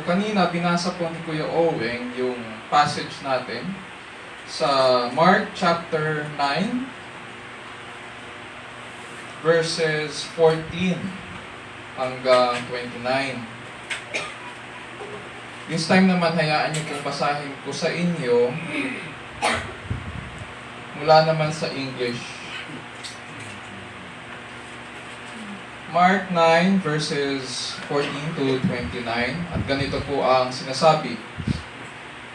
kanina binasa po ni Kuya Oweng yung passage natin sa Mark chapter 9 verses 14 hanggang 29. This time naman, hayaan niyo kung basahin ko sa inyo mula naman sa English. Mark 9 verses 14 to 29, at ganito po ang sinasabi.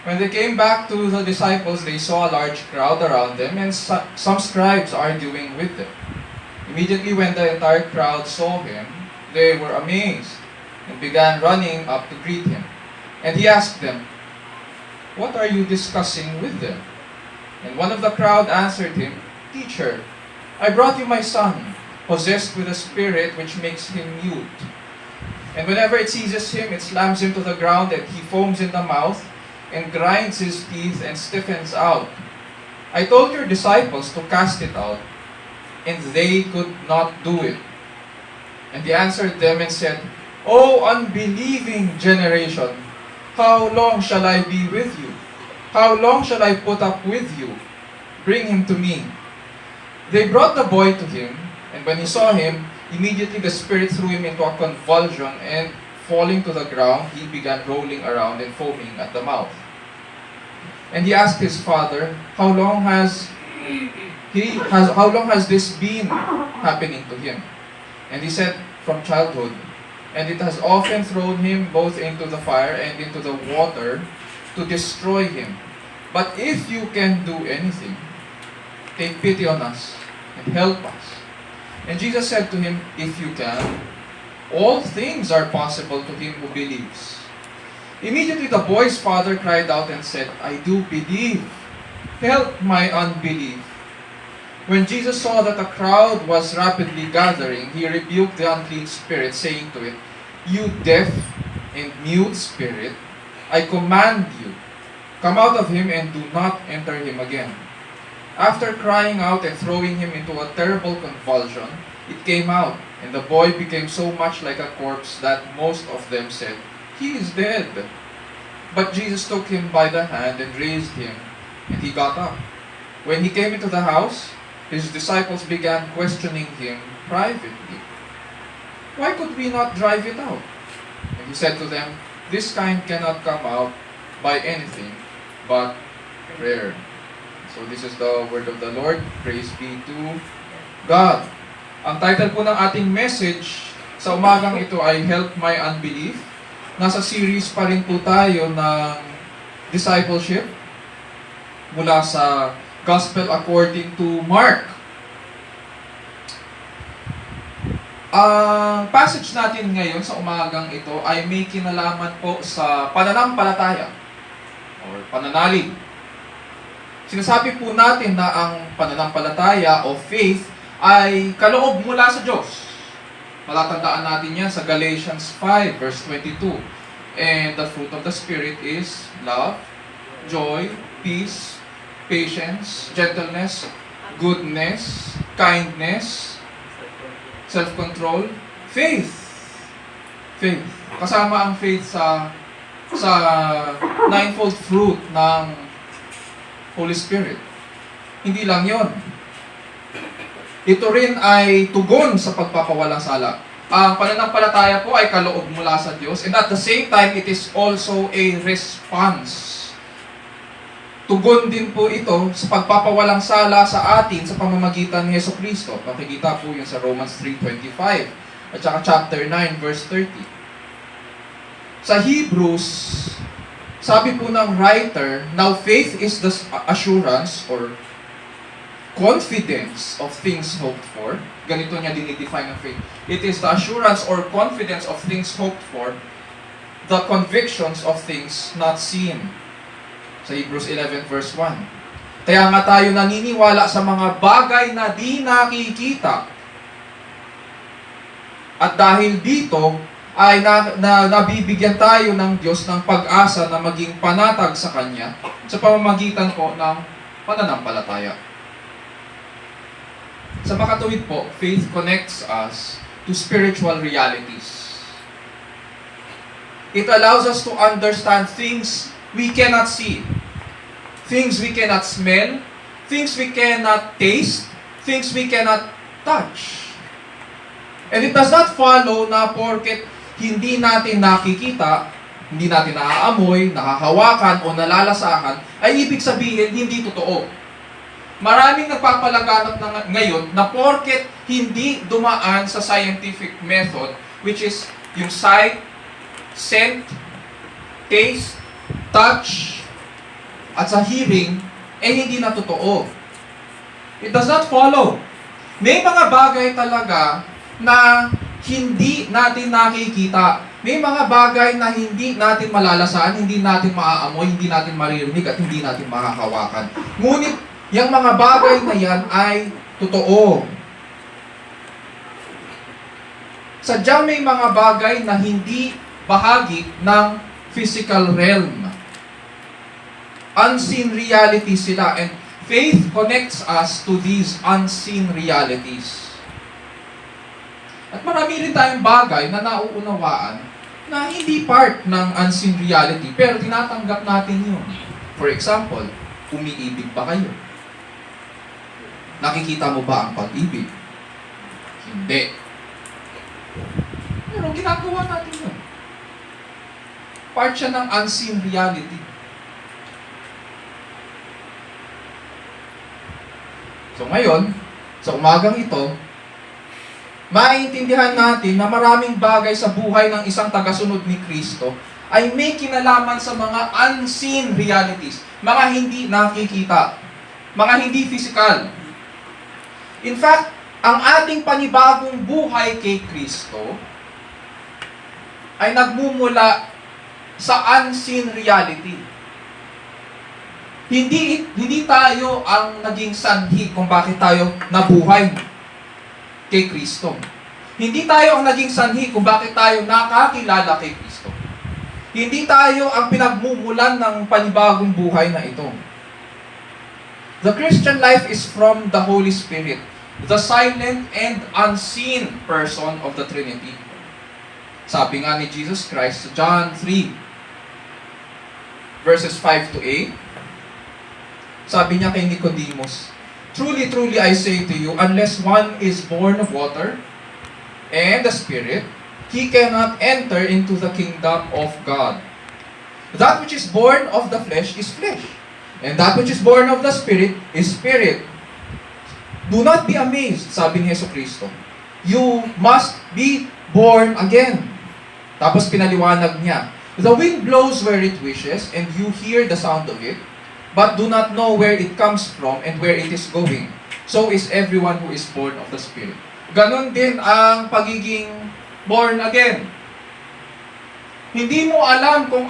When they came back to the disciples, they saw a large crowd around them and some scribes arguing with them. Immediately when the entire crowd saw him, they were amazed and began running up to greet him. And he asked them, "What are you discussing with them?" And one of the crowd answered him, "Teacher, I brought you my son, possessed with a spirit which makes him mute. And whenever it seizes him, it slams him to the ground, and he foams in the mouth, and grinds his teeth and stiffens out. I told your disciples to cast it out, and they could not do it." And he answered them and said, "O unbelieving generation, how long shall I be with you? How long shall I put up with you? Bring him to me." They brought the boy to him, and when he saw him, immediately the spirit threw him into a convulsion, and falling to the ground, he began rolling around and foaming at the mouth. And he asked his father, how long has this been happening to him? And he said, "From childhood. And it has often thrown him both into the fire and into the water to destroy him. But if you can do anything, take pity on us and help us." And Jesus said to him, "If you can, all things are possible to him who believes." Immediately the boy's father cried out and said, "I do believe. Help my unbelief." When Jesus saw that a crowd was rapidly gathering, he rebuked the unclean spirit, saying to it, "You deaf and mute spirit, I command you, come out of him and do not enter him again." After crying out and throwing him into a terrible convulsion, it came out, and the boy became so much like a corpse that most of them said, "He is dead." But Jesus took him by the hand and raised him, and he got up. When he came into the house, his disciples began questioning him privately. "Why could we not drive it out?" And he said to them, "This kind cannot come out by anything but prayer." So this is the word of the Lord. Praise be to God. Ang title po ng ating message sa umagang ito ay Help My Unbelief. Nasa series pa rin po tayo ng discipleship mula sa Gospel according to Mark. Ang passage natin ngayon sa umagang ito ay may kinalaman po sa pananampalataya or pananalig. Sinasabi po natin na ang pananampalataya o faith ay kaloob mula sa Diyos. Matatandaan natin yan sa Galatians 5 verse 22. And the fruit of the Spirit is love, joy, peace, patience, gentleness, goodness, kindness, self-control, faith. Faith. Kasama ang faith sa ninefold fruit ng Holy Spirit. Hindi lang yon. Ito rin ay tugon sa pagpapawalang sala. Ang pananampalataya po ay kaloob mula sa Diyos, and at the same time, it is also a response. Tugon din po ito sa pagpapawalang sala sa atin sa pamamagitan ni Jesucristo. Makikita po yun sa Romans 3:25 at saka chapter 9 verse 30. Sa Hebrews, sabi po ng writer, now faith is the assurance or confidence of things hoped for. Ganito niya dinidefine ang faith. It is the assurance or confidence of things hoped for, the convictions of things not seen. Sa Hebrews 11 verse 1. Kaya nga tayo naniniwala sa mga bagay na di nakikita. At dahil dito, ay nabibigyan tayo ng Diyos ng pag-asa na maging panatag sa Kanya sa pamamagitan po ng pananampalataya. Sa makatuwid po, faith connects us to spiritual realities. It allows us to understand things we cannot see, things we cannot smell, things we cannot taste, things we cannot touch. And it does not follow na porket hindi natin nakikita, hindi natin naaamoy, nakahawakan o nalalasahan, ay ibig sabihin hindi totoo. Maraming nagpapalaganap na ngayon na porket hindi dumaan sa scientific method, which is yung sight, scent, taste, touch, at sa hearing, hindi na totoo. It does not follow. May mga bagay talaga na hindi natin nakikita. May mga bagay na hindi natin malalasahan, hindi natin maaamoy, hindi natin maririnig, at hindi natin makakawakan. Ngunit, yung mga bagay na yan ay totoo. Sadyang may mga bagay na hindi bahagi ng physical realm. Unseen realities sila, and faith connects us to these unseen realities. At marami rin tayong bagay na nauunawaan na hindi part ng unseen reality, pero tinatanggap natin yun. For example, umiibig ba kayo? Nakikita mo ba ang pag-ibig? Hindi. Pero ginagawa natin yun. Part siya ng unseen reality. So ngayon, sa umagang ito, maintindihan natin na maraming bagay sa buhay ng isang tagasunod ni Kristo ay may kinalaman sa mga unseen realities, mga hindi nakikita, mga hindi physical. In fact, ang ating panibagong buhay kay Kristo ay nagmumula sa unseen reality. Hindi tayo ang naging sanhi kung bakit tayo nabuhay kay Kristo. Hindi tayo ang naging sanhi kung bakit tayo nakakilala kay Kristo. Hindi tayo ang pinagmumulan ng panibagong buhay na ito. The Christian life is from the Holy Spirit, the silent and unseen person of the Trinity. Sabi nga ni Jesus Christ sa John 3, verses 5 to 8, sabi niya kay Nicodemus, "Truly, truly, I say to you, unless one is born of water and the Spirit, he cannot enter into the kingdom of God. That which is born of the flesh is flesh, and that which is born of the Spirit is spirit. Do not be amazed," sabi ni Jesucristo. "You must be born again." Tapos pinaliwanag niya, "The wind blows where it wishes, and you hear the sound of it, but do not know where it comes from and where it is going. So is everyone who is born of the Spirit." Ganon din ang pagiging born again. Hindi mo alam kung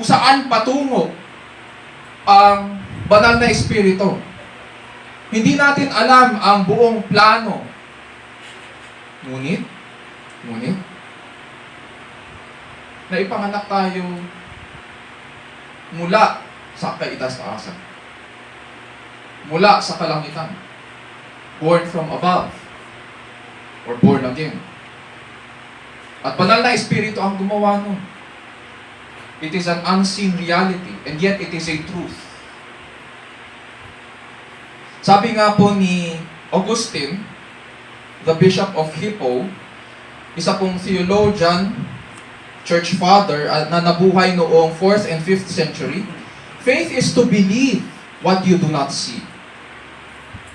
saan patungo ang banal na Espiritu. Hindi natin alam ang buong plano. Ngunit, naipanganak tayo mula sa kaitaas-taasan. Mula sa kalangitan. Born from above. Or born again. At banal na Espiritu ang gumawa nun. It is an unseen reality, and yet it is a truth. Sabi nga po ni Augustine, the Bishop of Hippo, isa pong theologian, church father, na nabuhay noong 4th and 5th century, faith is to believe what you do not see.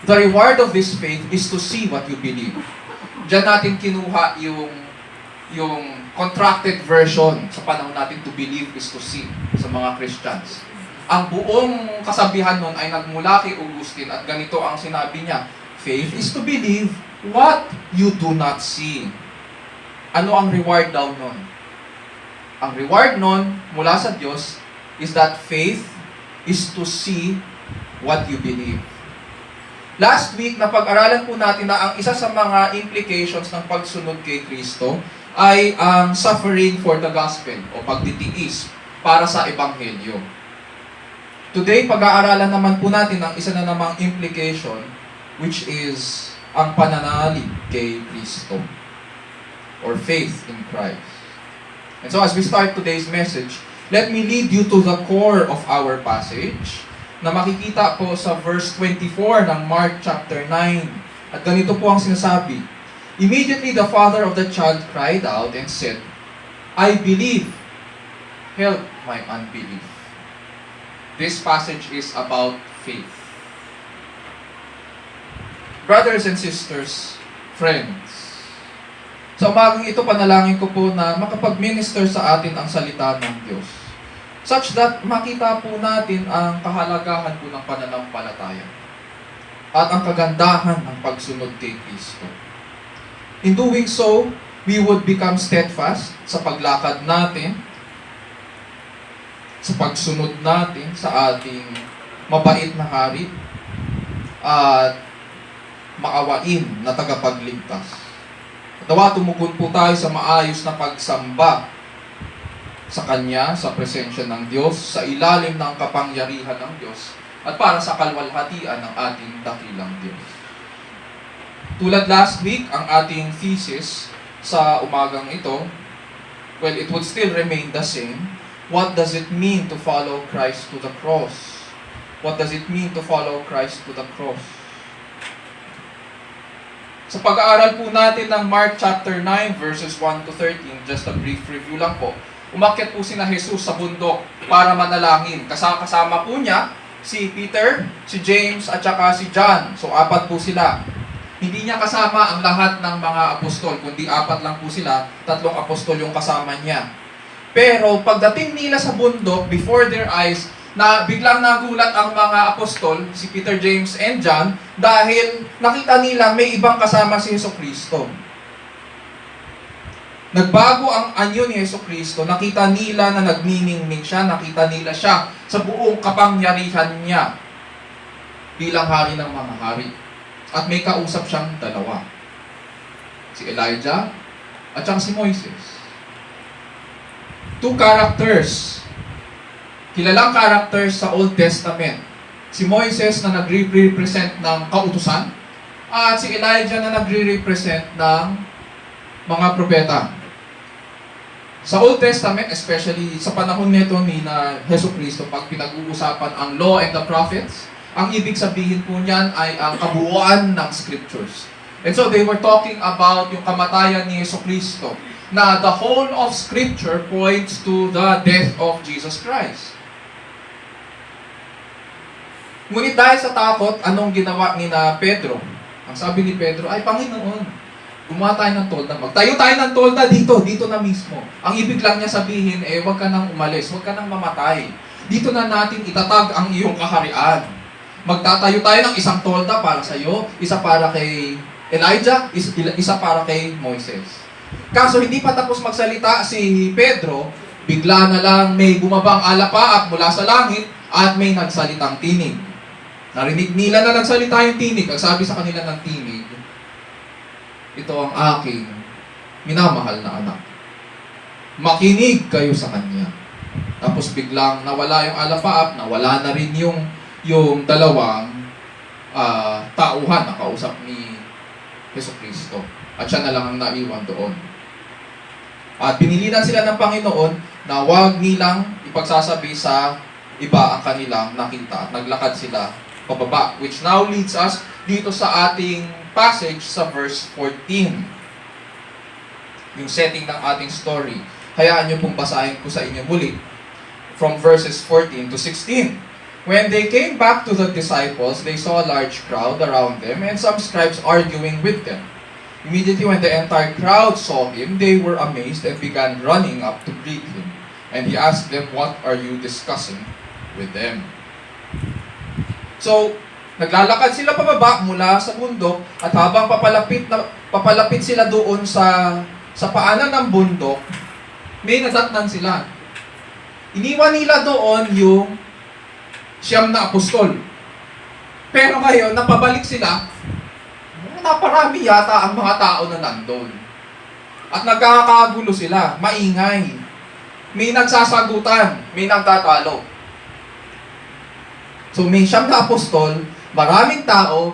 The reward of this faith is to see what you believe. Diyan natin kinuha yung contracted version sa panahon natin, to believe is to see, sa mga Christians. Ang buong kasabihan nun ay nagmula kay Augustine, at ganito ang sinabi niya, faith is to believe what you do not see. Ano ang reward daw nun? Ang reward nun mula sa Diyos is that faith is to see what you believe. Last week, napag-aralan po natin na ang isa sa mga implications ng pagsunod kay Kristo ay ang suffering for the gospel o pagtitiis para sa ebanghelyo. Today, pag-aaralan naman po natin ang isa na namang implication, which is ang pananalig kay Kristo or faith in Christ. And so as we start today's message, let me lead you to the core of our passage na makikita po sa verse 24 ng Mark chapter 9. At ganito po ang sinasabi. Immediately the father of the child cried out and said, I believe, help my unbelief. This passage is about faith. Brothers and sisters, friends, sa umagang ito, panalangin ko po na makapag-minister sa atin ang salita ng Diyos, such that makita po natin ang kahalagahan po ng pananampalataya at ang kagandahan ng pagsunod kay Kristo. In doing so, we would become steadfast sa paglakad natin, sa pagsunod natin sa ating mabait na hari at maawain na tagapagligtas. Nawa tumugon po tayo sa maayos na pagsamba sa Kanya, sa presensya ng Diyos, sa ilalim ng kapangyarihan ng Diyos, at para sa kalwalhatian ng ating dakilang Diyos. Tulad last week, ang ating thesis sa umagang ito, well, it would still remain the same. What does it mean to follow Christ to the cross? What does it mean to follow Christ to the cross? Sa pag-aaral po natin ng Mark chapter 9 verses 1 to 13, just a brief review lang po, umakyat po sina Jesus sa bundok para manalangin. Kasama po niya si Peter, si James, at saka si John. So, 4 po sila. Hindi niya kasama ang lahat ng mga apostol, kundi 4 lang po sila, 3 apostol yung kasama niya. Pero pagdating nila sa bundok, before their eyes, na biglang nagulat ang mga apostol, si Peter, James, and John, dahil nakita nila may ibang kasama si Jesucristo. Nagbago ang anyo ni Jesucristo, nakita nila na nagniningning siya, nakita nila siya sa buong kapangyarihan niya bilang hari ng mga hari. At may kausap siyang 2. Si Elijah at saka si Moises. 2 characters. Kilalang characters sa Old Testament. Si Moises na nagre-represent ng kautusan at si Elijah na nagre-represent ng mga propeta. Sa Old Testament, especially sa panahon nito ni na Jesucristo, pag pinag-uusapan ang law and the prophets, ang ibig sabihin po niyan ay ang kabuuan ng scriptures. And so they were talking about yung kamatayan ni Jesucristo, na the whole of scripture points to the death of Jesus Christ. Ngunit dahil sa takot, anong ginawa ni na Pedro? Ang sabi ni Pedro, ay Panginoon, gumawa tayo ng tolda. Magtayo tayo ng tolda dito na mismo. Ang ibig lang niya sabihin, huwag ka nang umalis, huwag ka nang mamatay. Dito na natin itatag ang iyong kaharian. Magtatayo tayo ng isang tolda para sa iyo, isa para kay Elijah, isa para kay Moises. Kaso hindi pa tapos magsalita si Pedro, bigla na lang may bumabang alapaap mula sa langit at may nagsalitang tinig. Narinig nila na nagsalita yung tinig. Ang sabi sa kanila ng tinig, ito ang aking minamahal na anak. Makinig kayo sa kanya. Tapos biglang nawala yung alapaap, nawala na rin yung dalawang tauhan na kausap ni Jesucristo. At siya na lang ang naiwan doon. At pinilitan sila ng Panginoon na huwag nilang ipagsasabi sa iba ang kanilang nakita. At naglakad sila pababa. Which now leads us dito sa ating passage sa verse 14. Yung setting ng ating story. Hayaan nyo pong basahin ko sa inyo muli. From verses 14 to 16. When they came back to the disciples, they saw a large crowd around them and some scribes arguing with them. Immediately when the entire crowd saw him, they were amazed and began running up to greet him. And he asked them, "What are you discussing with them?" So, naglalakad sila pababa mula sa bundok at habang papalapit sila doon sa paanan ng bundok, may nadatnan sila. Iniwan nila doon yung 9 na apostol. Pero ngayon, napabalik sila, naparami yata ang mga tao na nandun. At nagkakagulo sila, maingay. May nagsasagutan, may nagtatalo. So may 9 na apostol, maraming tao,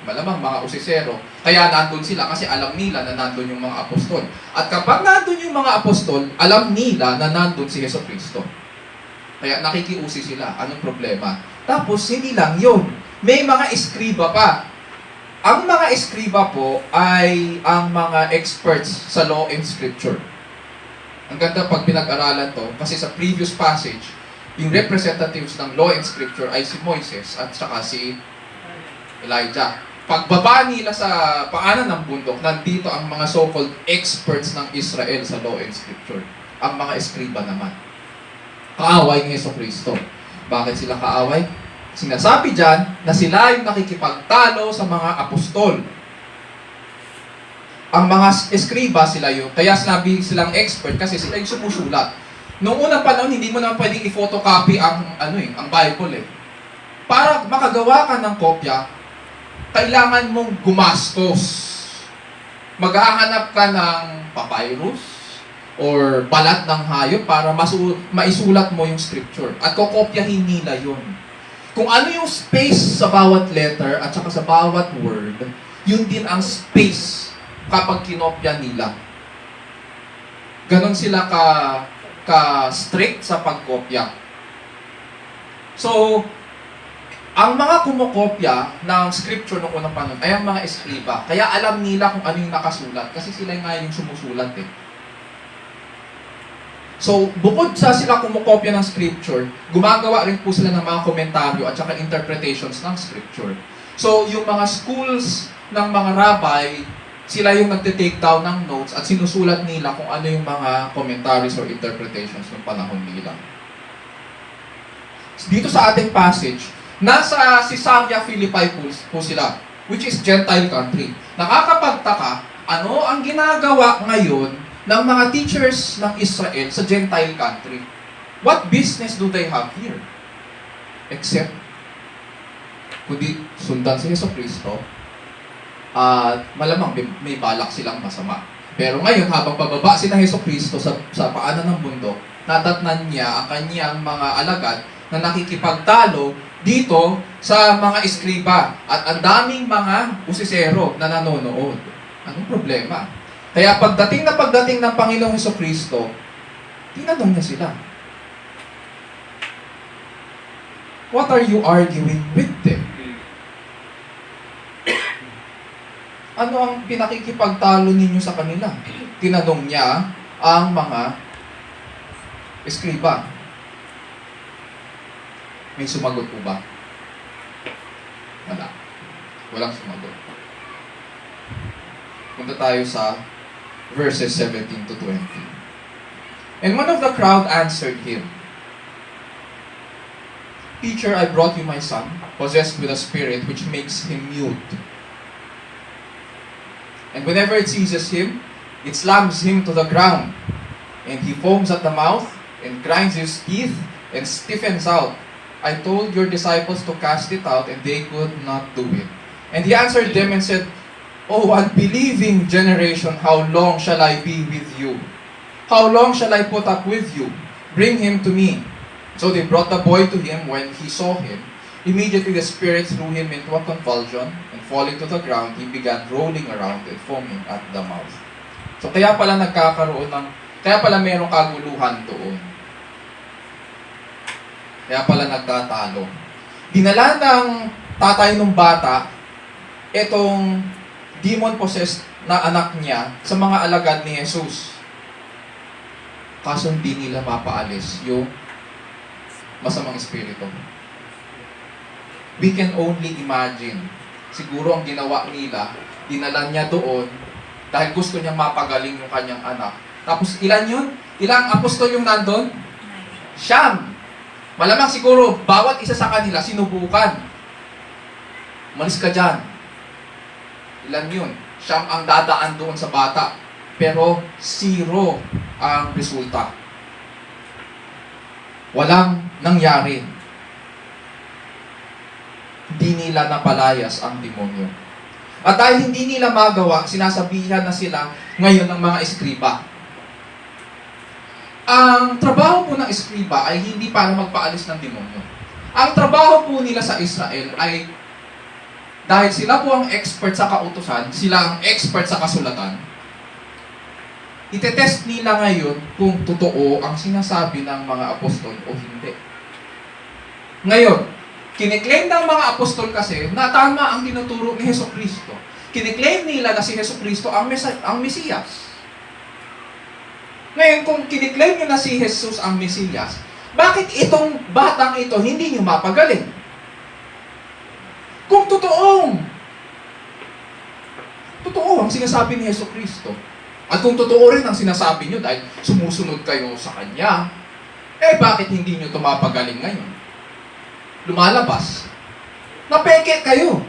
malamang mga usisero, Kaya nandun sila kasi alam nila na nandun yung mga apostol. At kapag nandun yung mga apostol, alam nila na nandun si Jesucristo. Kaya nakikiusi sila. Anong problema? Tapos, hindi lang yun. May mga eskriba pa. Ang mga eskriba po ay ang mga experts sa law and scripture. Ang ganda pag pinag-aralan to, kasi sa previous passage, yung representatives ng law and scripture ay si Moises at saka si Elijah. Pagbaba nila sa paanan ng bundok, nandito ang mga so-called experts ng Israel sa law and scripture. Ang mga eskriba naman. Kaaway ni Jesucristo. Bakit sila kaaway? Sinasabi dyan na sila yung nakikipagtalo sa mga apostol. Ang mga eskriba sila yun. Kaya sinabi silang expert kasi sila yung sumusulat. Noong unang panahon, hindi mo naman pwedeng i-photocopy ang Bible eh. Para makagawa ka ng kopya, kailangan mong gumastos. Maghahanap ka ng papyrus or balat ng hayop para maisulat mo yung scripture. At kokopyahin nila yun. Kung ano yung space sa bawat letter at saka sa bawat word, yun din ang space kapag kinopya nila. Ganon sila ka-strict sa pagkopya. So, ang mga kumokopya ng scripture noong unang panahon ay ang mga eskriba. Kaya alam nila kung ano yung nakasulat kasi sila nga yung sumusulat eh. So, bukod sa sila kumokopya ng scripture, gumagawa rin po sila ng mga komentaryo at saka interpretations ng scripture. So, yung mga schools ng mga rabbi, sila yung nagte-take down ng notes at sinusulat nila kung ano yung mga commentaries or interpretations ng panahon nila. Dito sa ating passage, nasa Caesarea Philippi po sila, which is Gentile country. Nakakapagtaka, ano ang ginagawa ngayon ng mga teachers ng Israel sa Gentile country? What business do they have here? Except, kundi sundan si Jesucristo, malamang may balak silang masama. Pero ngayon, habang pababa si Jesucristo sa paanan ng bundok, natatnan niya ang kanyang mga alagad na nakikipagtalo dito sa mga eskriba at ang daming mga usisero na nanonood. Anong problema? Kaya pagdating ng Panginoong Jesucristo, tinanong niya sila, what are you arguing with them? Ano ang pinakikipagtalo ninyo sa kanila? Tinanong niya ang mga eskriba. May sumagot po ba? Wala. Walang sumagot. Punta tayo sa verses 17 to 20. And one of the crowd answered him, Teacher, I brought you my son, possessed with a spirit which makes him mute. And whenever it seizes him, it slams him to the ground. And he foams at the mouth, and grinds his teeth, and stiffens out. I told your disciples to cast it out, and they could not do it. And he answered them and said, O unbelieving generation, how long shall I be with you? How long shall I put up with you? Bring him to me. So they brought the boy to him. When he saw him, immediately the spirit threw him into a convulsion, and falling to the ground, he began rolling around and foaming at the mouth. So kaya pala merong kaguluhan doon. Kaya pala nagtatalo. Dinala ng tatay ng bata itong demon-possessed na anak niya sa mga alagad ni Jesus. Kaso hindi nila mapaalis yung masamang espiritu. We can only imagine. Siguro ang ginawa nila, dinala niya doon dahil gusto niyang mapagaling yung kanyang anak. Tapos ilan yun? Ilang apostol yung nandun? 9. Malamang siguro, bawat isa sa kanila sinubukan. Malis ka dyan. Ilan yun? 9 ang dadaan doon sa bata. Pero 0 ang resulta. Walang nangyari. Hindi nila napalayas ang demonyo. At dahil hindi nila magawa, sinasabihan na sila ngayon ng mga eskriba. Ang trabaho po ng eskriba ay hindi para magpaalis ng demonyo. Ang trabaho po nila sa Israel ay dahil sila po ang expert sa kautusan, sila ang expert sa kasulatan, itetest nila ngayon kung totoo ang sinasabi ng mga apostol o hindi. Ngayon, kiniklaim ng mga apostol kasi na tama ang tinuturo ni Hesukristo. Kiniklaim nila na si Hesukristo ang Mesiyas. Ngayon, kung kiniklaim nyo na si Jesus ang Mesiyas, bakit itong batang ito hindi nyo mapagaling? Kung totoo ang sinasabi ni Hesukristo, at kung totoo rin ang sinasabi nyo dahil sumusunod kayo sa Kanya, bakit hindi nyo tumapagaling ngayon? Lumalabas. Napeke kayo.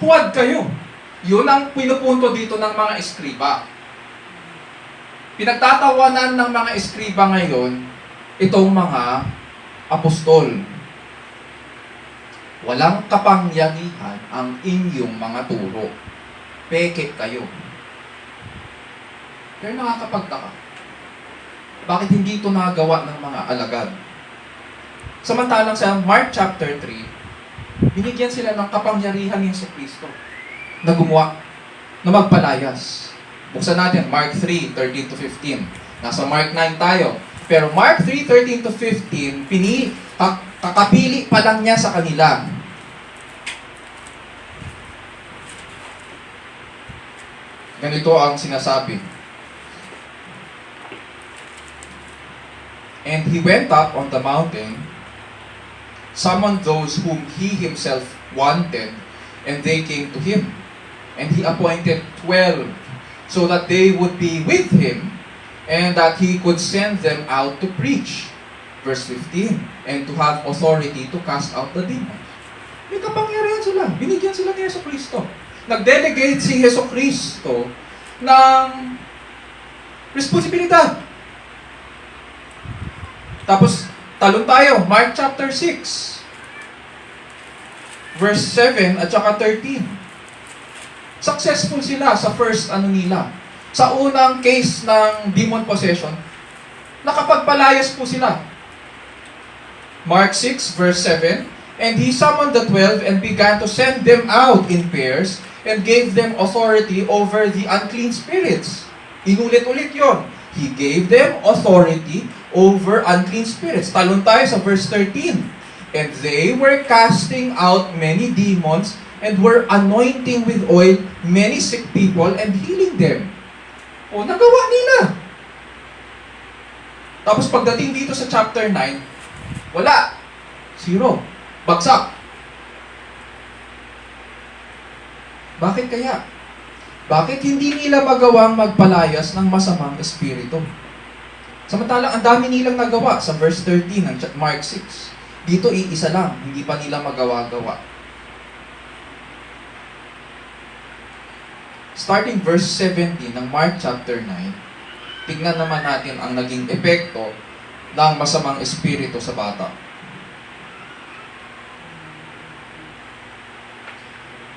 Huwad kayo. Yun ang pinupunto dito ng mga eskriba. Pinagtatawanan ng mga eskriba ngayon, itong mga apostol. Walang kapangyarihan ang inyong mga turo. Peke kayo. Pero nakakapagtaka. Bakit hindi ito nagawa ng mga alagad? Samantalang sa Mark chapter 3, binigyan sila ng kapangyarihan ni Jesucristo na gumawa, na magpalayas. Buksan natin, Mark 3:13 to 15. Nasa Mark 9 tayo. Pero Mark 3:13 to 15, kakapili pa lang niya sa kanila. Ganito ang sinasabi. And he went up on the mountain, summoned those whom he himself wanted, and they came to him. And he appointed 12, so that they would be with him, and that he could send them out to preach. Verse 15, and to have authority to cast out the demons. May kapangyarihan sila. Binigyan sila ni Jesucristo. Nag-delegate si Jesucristo ng responsibilidad. Tapos, talon tayo, Mark chapter 6, verse 7 at saka 13. Successful sila sa first nila. Sa unang case ng demon possession, nakapagpalayas po sila. Mark 6, verse 7, and he summoned the 12 and began to send them out in pairs and gave them authority over the unclean spirits. Inulit-ulit yon. He gave them authority over unclean spirits. Talon tayo sa verse 13. And they were casting out many demons and were anointing with oil many sick people and healing them. O, nagawa nila. Tapos pagdating dito sa chapter 9, wala. Zero. Bagsak. Bakit kaya? Bakit hindi nila magawang magpalayas ng masamang espiritu? Samantalang ang dami nilang nagawa sa verse 13 ng Mark 6. Dito iisa lang, hindi pa nila magawa-gawa. Starting verse 17 ng Mark chapter 9, tingnan naman natin ang naging epekto ng masamang espiritu sa bata.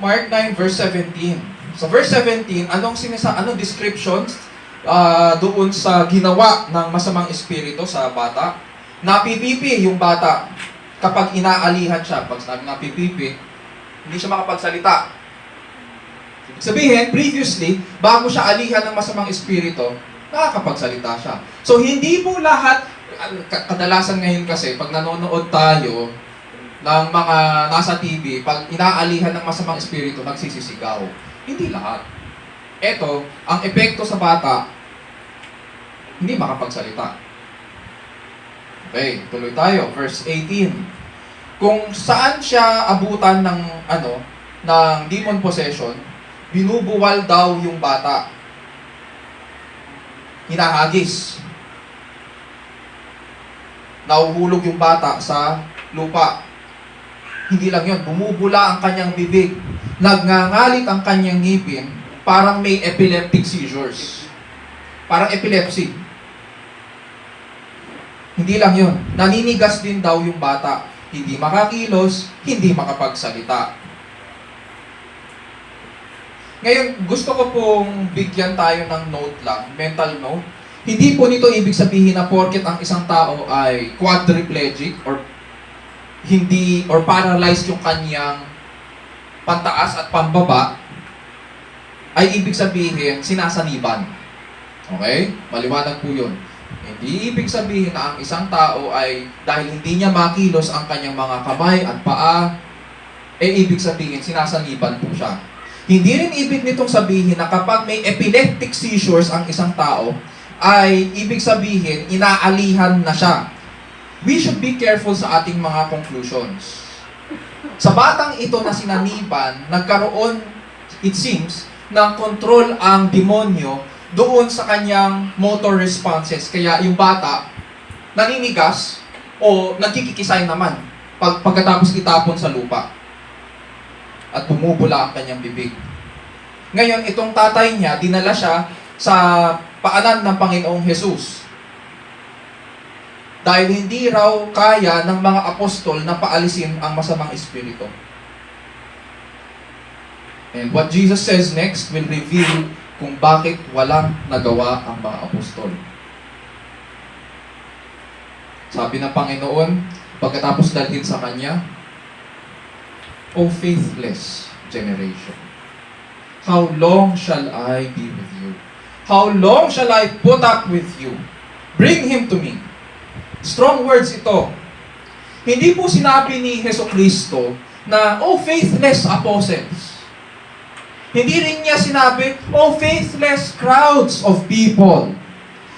Mark 9 verse 17. Sa verse 17, anong descriptions doon sa ginawa ng masamang espiritu sa bata? Napipipi yung bata kapag inaalihan siya. Pag napipipi, hindi siya makapagsalita. Ibig sabihin, previously, bago siya alihan ng masamang espiritu, nakakapagsalita siya. So, hindi po lahat, kadalasan ngayon kasi, pag nanonood tayo ng mga nasa TV, pag inaalihan ng masamang espiritu, nagsisisigaw. Hindi lahat. Ito, ang epekto sa bata, hindi makapagsalita. Okay, tuloy tayo. Verse 18. Kung saan siya abutan ng demon possession, binubuwal daw yung bata. Hinahagis. Nahuhulog yung bata sa lupa. Hindi lang yun, bumubula ang kanyang bibig. Nagngangalit ang kanyang ngipin, parang may epileptic seizures. Parang epilepsy. Hindi lang yun, naninigas din daw yung bata. Hindi makakilos, hindi makapagsalita. Ngayon, gusto ko pong bigyan tayo ng note lang, mental note. Hindi po nito ibig sabihin na porket ang isang tao ay quadriplegic or paralyzed yung kanyang pantaas at pambaba, ay ibig sabihin sinasaniban. Okay? Maliwanag po yun. Hindi ibig sabihin na ang isang tao ay dahil hindi niya makilos ang kanyang mga kamay at paa, ibig sabihin sinasaniban po siya. Hindi rin ibig nitong sabihin na kapag may epileptic seizures ang isang tao, ay ibig sabihin inaalihan na siya. We should be careful sa ating mga conclusions. Sa batang ito na sinaniban, nagkaroon, it seems, ng control ang demonyo doon sa kanyang motor responses. Kaya yung bata, naninigas o nagkikikisay naman pagkatapos itapon sa lupa. At bumubula ang kanyang bibig. Ngayon, itong tatay niya, dinala siya sa paanan ng Panginoong Jesus. Dahil hindi raw kaya ng mga apostol na paalisin ang masamang espiritu. And what Jesus says next will reveal kung bakit walang nagawa ang mga apostol. Sabi ng Panginoon, pagkatapos dalhin sa Kanya, O faithless generation, how long shall I be with you? How long shall I put up with you? Bring him to me. Strong words ito. Hindi po sinabi ni Jesucristo na, O faithless apostles. Hindi rin niya sinabi, O faithless crowds of people.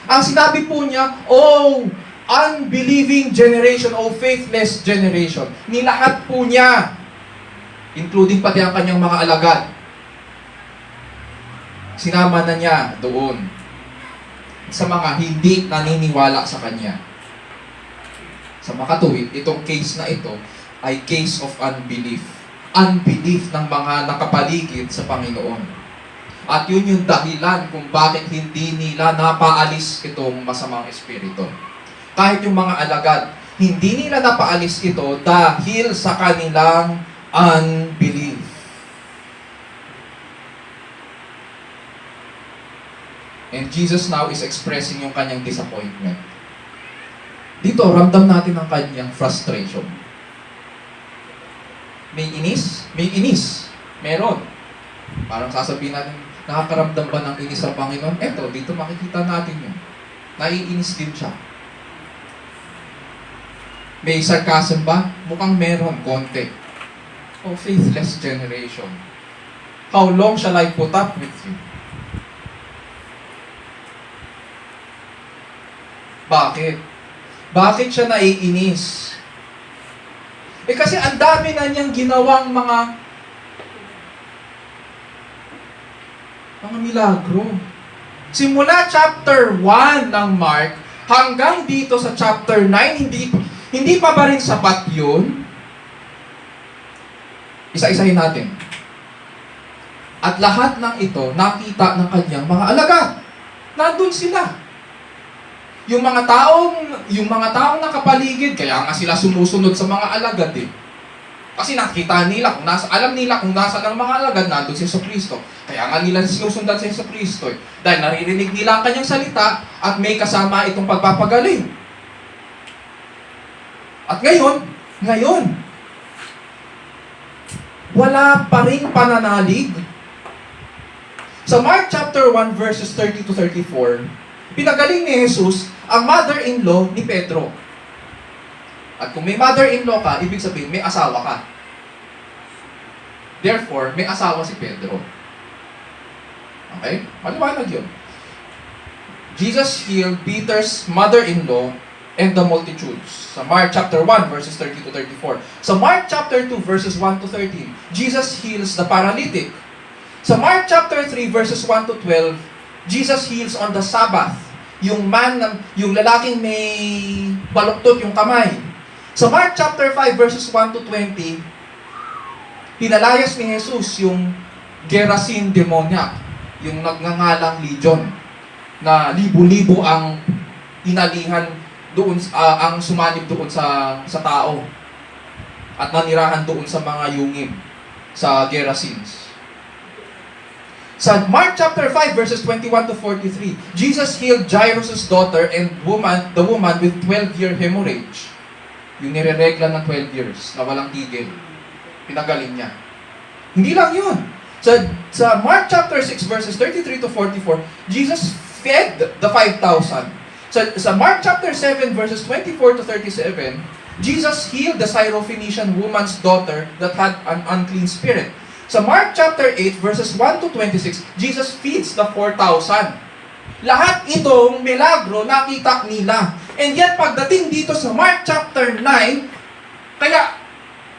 Ang sinabi po niya, O unbelieving generation, O faithless generation. Nilahat po niya, including pati ang kanyang mga alagad. Sinama na niya doon sa mga hindi naniniwala sa kanya. Sa makatuwid, itong case na ito ay case of unbelief. Unbelief ng mga nakapaligid sa Panginoon. At yun yung dahilan kung bakit hindi nila napaalis itong masamang espiritu. Kahit yung mga alagad, hindi nila napaalis ito dahil sa kanilang unbelief. And Jesus now is expressing yung kanyang disappointment. Dito, ramdam natin ang kanyang frustration. May inis? May inis. Meron. Parang sasabihin natin, nakakaramdam ba ng inis sa Panginoon? Eto, dito makikita natin yun. Naiinis din siya. May sarcasm ba? Mukhang meron, konti. O faithless generation, how long shall I put up with you? Bakit? Bakit siya naiinis? Kasi ang dami na niyang ginawang mga milagro. Simula chapter 1 ng Mark hanggang dito sa chapter 9, hindi pa ba rin sapat yun? Isa-isahin natin. At lahat ng ito nakita ng kanyang mga alagad. Nandun sila. Yung mga taong nakapaligid, kaya nga sila sumusunod sa mga alagad eh. Kasi nakita nila, alam nila kung nasa ng mga alagad, nandun si Jesucristo. Kaya nga nila sinusundan si Jesucristo eh. Dahil naririnig nila ang kanyang salita at may kasama itong pagpapagaling. At ngayon, wala pa rin pananalig. Sa Mark chapter 1 verses 30 to 34, pinagaling ni Jesus ang mother-in-law ni Pedro. At kung may mother-in-law ka, ibig sabihin may asawa ka. Therefore, may asawa si Pedro. Okay? Maliwanag yun. Jesus healed Peter's mother-in-law and the multitudes. Sa Mark chapter 1 verses 30 to 34. Sa Mark chapter 2 verses 1 to 13, Jesus heals the paralytic. Sa Mark chapter 3 verses 1 to 12, Jesus heals on the Sabbath. Yung lalaking may baluktot yung kamay. Sa Mark chapter 5 verses 1 to 20, pinalayas ni Jesus yung Gerasene demoniac, yung nagngangalang legion, na libo-libo ang inalihan doon, ang sumanib doon sa tao at nanirahan doon sa mga yungib sa Gerasenes. Sa Mark chapter 5 verses 21 to 43, Jesus healed Jairus' daughter and the woman with 12-year hemorrhage. Yung nireregla ng 12 years na walang tigil. Pinagaling niya. Hindi lang yun. Sa Mark chapter 6 verses 33 to 44, Jesus fed the 5,000. Sa Mark chapter 7 verses 24 to 37, Jesus healed the Syrophoenician woman's daughter that had an unclean spirit. Sa Mark chapter 8 verses 1 to 26, Jesus feeds the 4,000. Lahat itong milagro nakita nila. And yet pagdating dito sa Mark chapter 9, kaya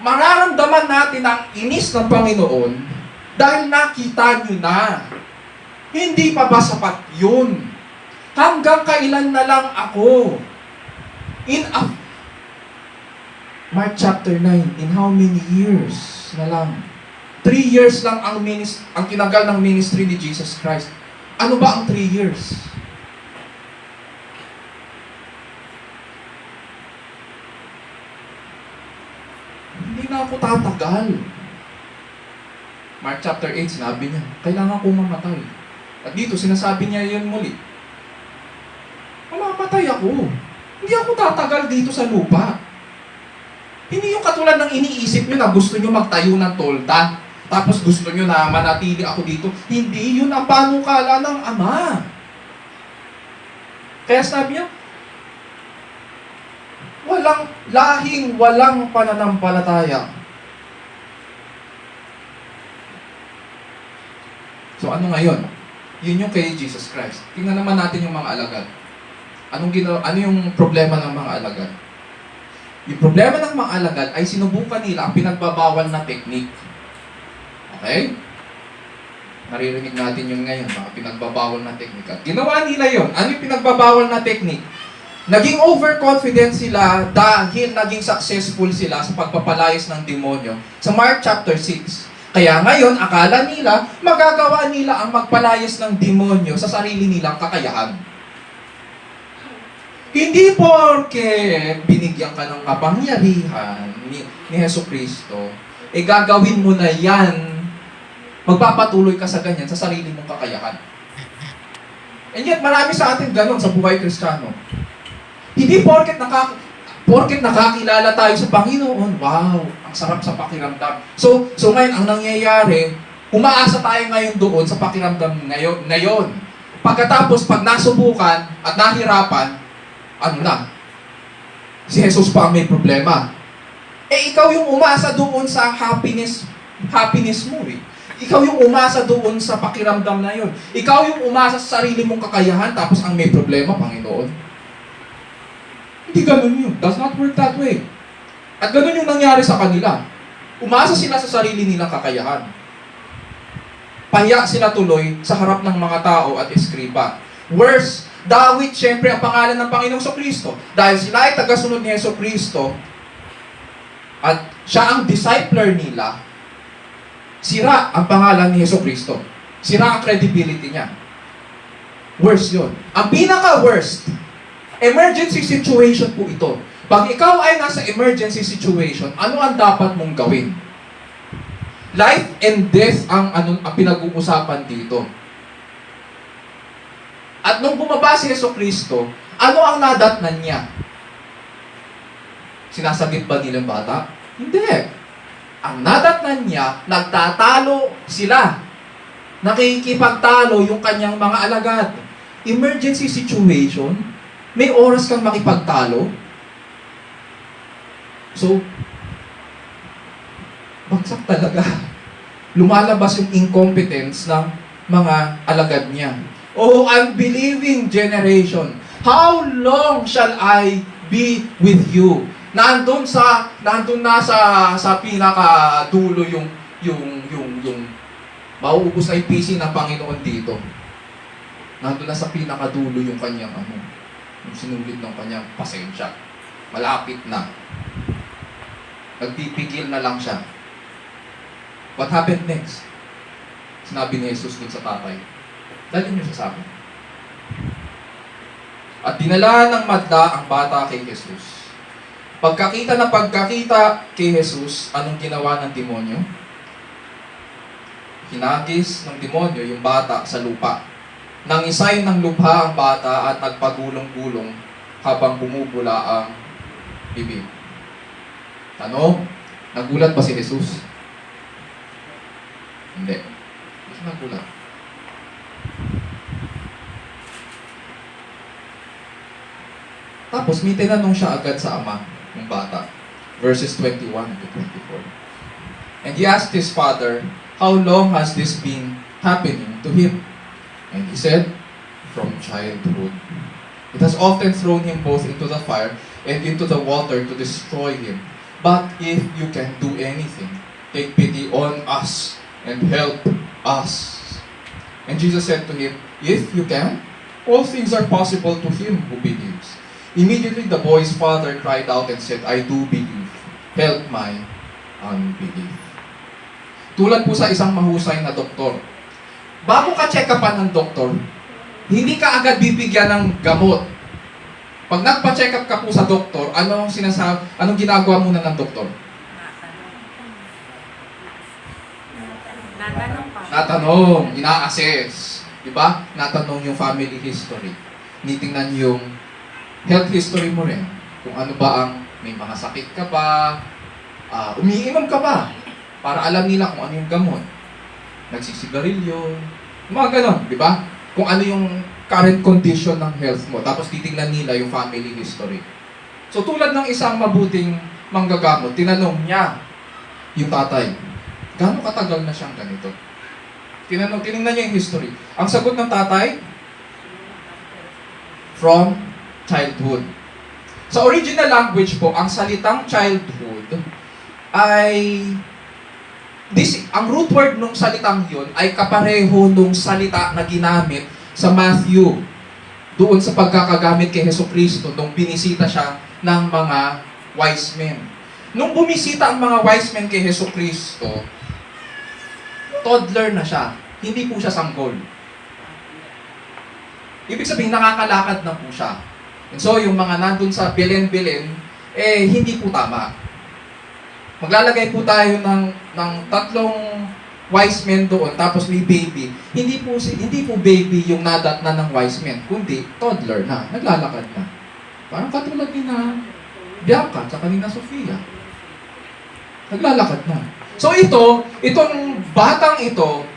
mararamdaman natin ang inis ng Panginoon dahil nakita nyo na. Hindi pa ba sapat yun? Hanggang kailan na lang ako? Mark chapter 9, in how many years na lang? 3 years lang ang tinagal ng ministry ni Jesus Christ. Ano ba ang 3 years? Hindi na ako tatagal. Mark chapter 8, sinabi niya, kailangan kong mamatay. At dito, sinasabi niya yun muli. Mamamatay ako. Hindi ako tatagal dito sa lupa. Hindi yung katulad ng iniisip nyo na gusto nyo magtayo ng tolda. Tapos gusto nyo na manatili ako dito. Hindi, yun ang panukala ng Ama. Kaya sabi niya, walang pananampalataya. So ano ngayon? Yun yung kay Jesus Christ. Tingnan naman natin yung mga alagad. Ano yung problema ng mga alagad? Yung problema ng mga alagad ay sinubukan nila ang pinagbabawal na technique. Okay? Naririnig natin yung ngayon, mga pinagbabawal na technique. At ginawa nila yon. Ano yung pinagbabawal na technique? Naging overconfident sila dahil naging successful sila sa pagpapalayas ng demonyo sa Mark chapter 6. Kaya ngayon, akala nila, magagawa nila ang magpalayas ng demonyo sa sarili nilang kakayahan. Hindi porke binigyan ka ng kapangyarihan ni Hesus Kristo, gagawin mo na yan, magpapatuloy ka sa ganyan sa sarili mong kakayahan. And yet, marami sa atin ganun sa buhay Kristiyano. Hindi porket nakakilala tayo sa Panginoon, wow, ang sarap sa pakiramdam. So ngayon, ang nangyayari, umaasa tayo ngayon doon sa pakiramdam ngayon. Pagkatapos, pag nasubukan at nahirapan, si Jesus pa ang may problema. Ikaw yung umasa doon sa happiness mo eh. Ikaw yung umasa doon sa pakiramdam na yun. Ikaw yung umasa sa sarili mong kakayahan, tapos ang may problema, Panginoon. Hindi ganun yun. Does not work that way. At ganun yung nangyari sa kanila. Umasa sila sa sarili nilang kakayahan. Pahiya sila tuloy sa harap ng mga tao at eskriba. Worse, Dawit, syempre, ang pangalan ng Panginoong Kristo. Dahil sila ay tagasunod ni Hesus Kristo, at siya ang discipler nila, sira ang pangalan ni Hesus Kristo. Sira ang credibility niya. Worse yun. Ang pinaka-worst, emergency situation po ito. Pag ikaw ay nasa emergency situation, ano ang dapat mong gawin? Life and death ang pinag-uusapan dito. At nung bumaba si Hesus Kristo, ano ang nadatnan niya? Sinasagip ba nilang bata? Hindi. Ang nadatnan niya, nagtatalo sila. Nakikipagtalo yung kanyang mga alagad. Emergency situation, may oras kang makipagtalo. So, bagsak talaga. Lumalabas yung incompetence ng mga alagad niya. Oh, unbelieving generation, how long shall I be with you? Nandun na sa pinakadulo yung mauubos na yung PC ng Panginoon dito. Nandun na sa pinakadulo yung kanyang yung sinulit ng kanyang pasensya. Malapit na. Nagpipigil na lang siya. What happened next? Sinabi ni Jesus dun sa tatay, dalhin niyo siya sa akin. At dinala ng madla ang bata kay Jesus. Pagkakita kay Jesus, anong ginawa ng demonyo? Hinagis ng demonyo yung bata sa lupa. Nangisay ng lupa ang bata at nagpagulong-gulong habang bumubula ang bibig. Nagulat ba si Jesus? Hindi. Hindi siya nagulat. Tapos may tinanong siya agad sa ama ng bata. Verses 21 to 24. And he asked his father, how long has this been happening to him? And he said, from childhood. It has often thrown him both into the fire and into the water to destroy him. But if you can do anything, take pity on us and help us. And Jesus said to him, if you can, all things are possible to him who believes. Immediately the boy's father cried out and said, I do believe. Help my unbelief. Tulad po sa isang mahusay na doktor. Bago ka check-upan ng doktor, hindi ka agad bibigyan ng gamot. Pag nagpa-check up ka po sa doktor, anong ginagawa muna ng doktor? Natanong, ina-assess. Diba? Natanong yung family history. Nitingnan yung health history mo rin. Kung ano ba ang, may mga sakit ka ba, umiinom ka ba, para alam nila kung ano yung gamot. Nagsisigarilyo, mga ganon, di ba? Kung ano yung current condition ng health mo, tapos titingnan nila yung family history. So tulad ng isang mabuting manggagamot, tinanong niya yung tatay, gaano katagal na siyang ganito? Tinignan niya yung history. Ang sagot ng tatay, from childhood. Sa original language po, ang salitang childhood ay ang root word ng salitang yun ay kapareho nung salita na ginamit sa Matthew doon sa pagkakagamit kay Jesucristo nung binisita siya ng mga wise men. Nung bumisita ang mga wise men kay Jesucristo, toddler na siya. Hindi po siya sanggol. Ibig sabihin, nakakalakad na po siya. And so, yung mga nandun sa Belen-Belen, hindi po tama. Maglalagay po tayo ng tatlong wise men doon, tapos may baby. Hindi po baby yung nadat na ng wise men, kundi toddler na, naglalakad na. Parang katulad ni na Bianca, tsaka ni na Sofia. Naglalakad na. So itong batang ito,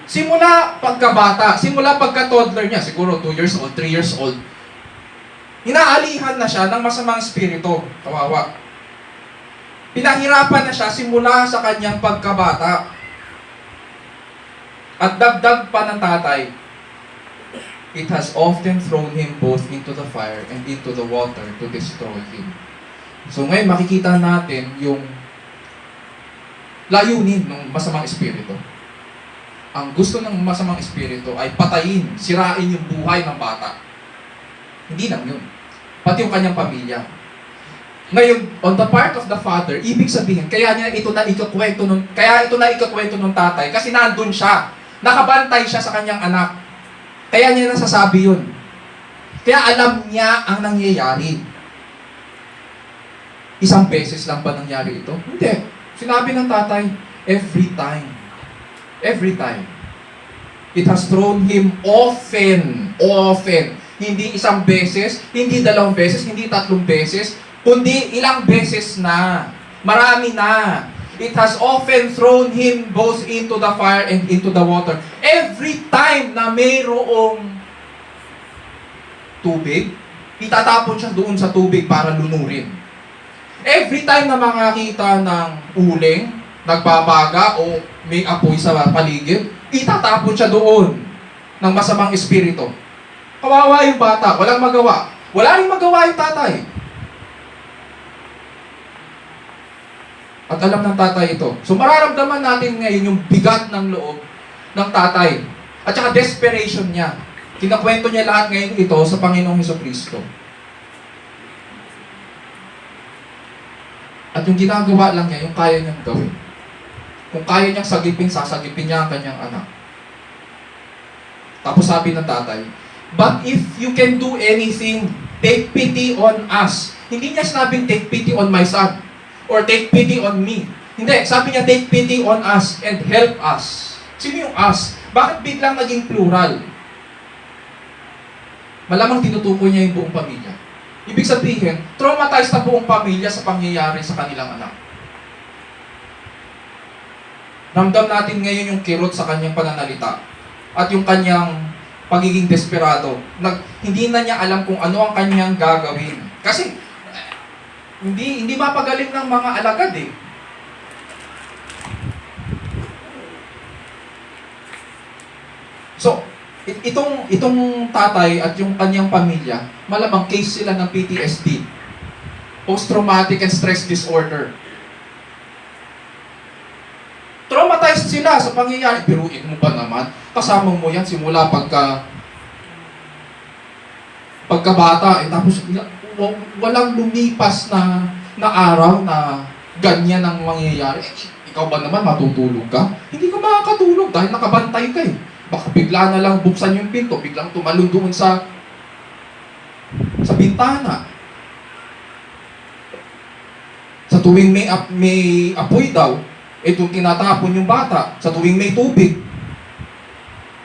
simula pagkabata, simula pagka-toddler niya, siguro 2 years old, 3 years old, inaalihan na siya ng masamang espiritu. Kawawa. Pinahirapan na siya simula sa kanyang pagkabata. At dagdag pa ng tatay, it has often thrown him both into the fire and into the water to destroy him. So ngayon makikita natin yung layunin ng masamang espiritu. Ang gusto ng masamang espiritu ay patayin, sirain yung buhay ng bata. Hindi lang yun. Pati yung kanyang pamilya. Ngayon, on the part of the father, ibig sabihin, kaya ito na ikakwento ng tatay kasi nandun siya. Nakabantay siya sa kanyang anak. Kaya niya nasasabi yun. Kaya alam niya ang nangyayari. Isang beses lang ba nangyari ito? Hindi. Sinabi ng tatay, every time. Every time. It has thrown him often. Hindi isang beses, hindi 2 beses, hindi 3 beses, kundi ilang beses na. Marami na. It has often thrown him both into the fire and into the water. Every time na mayroong tubig, itatapon siya doon sa tubig para lunurin. Every time na makakita ng uling, nagbabaga o may apoy sa paligid, itatapon siya doon ng masamang espiritu. Kawawa yung bata, walang magawa. Wala rin magawa yung tatay. At alam ng tatay ito. So mararamdaman natin ngayon yung bigat ng loob ng tatay. At saka desperation niya. Kinakwento niya lahat ngayon ito sa Panginoong Jesucristo. At yung ginagawa lang niya, yung kaya niyang gawin. Kung kaya niyang sagipin, sasagipin niya ang kanyang anak. Tapos sabi ng tatay, but if you can do anything, take pity on us. Hindi niya sinabing take pity on my son. Or take pity on me. Hindi, sabi niya take pity on us and help us. Sino yung us? Bakit biglang naging plural? Malamang tinutukoy niya yung buong pamilya. Ibig sabihin, traumatized na buong pamilya sa pangyayari sa kanilang anak. Ramdam natin ngayon yung kirot sa kanyang pananalita at yung kanyang pagiging desperado. Hindi na niya alam kung ano ang kanyang gagawin. Kasi hindi mapagaling ng mga alagad eh. So, itong tatay at yung kanyang pamilya, malamang case sila ng PTSD, post-traumatic and stress disorder. Traumatized sila sa pangyayari. Biruin mo ba naman? Kasama mo yan simula pagkabata. Tapos walang lumipas na araw na ganyan ang mangyayari. Ikaw ba naman matutulog ka? Hindi ka makakatulog dahil nakabantay ka eh. Baka bigla na lang buksan yung pinto, biglang tumalon doon sa bintana. Sa tuwing may apoy daw, doon tinatapon yung bata. Sa tuwing may tubig,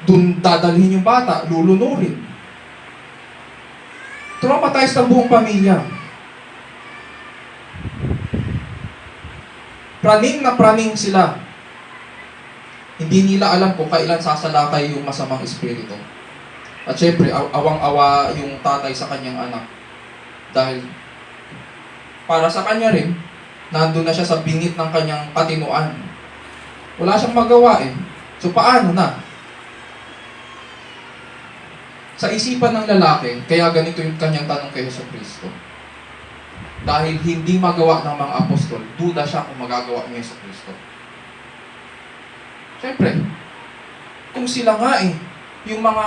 doon dadalhin yung bata, lulunurin. Traumatized ang buong pamilya. Praning na praning sila. Hindi nila alam kung kailan sasalakay yung masamang espiritu. At syempre, awang-awa yung tatay sa kanyang anak. Dahil para sa kanya rin, nandun na siya sa bingit ng kanyang katinuan. Wala siyang magawa eh. So paano na? Sa isipan ng lalaki, kaya ganito yung kanyang tanong kay Jesucristo. Dahil hindi magawa ng mga apostol, duda siya kung magagawa ni Jesucristo. Siyempre, kung sila nga yung mga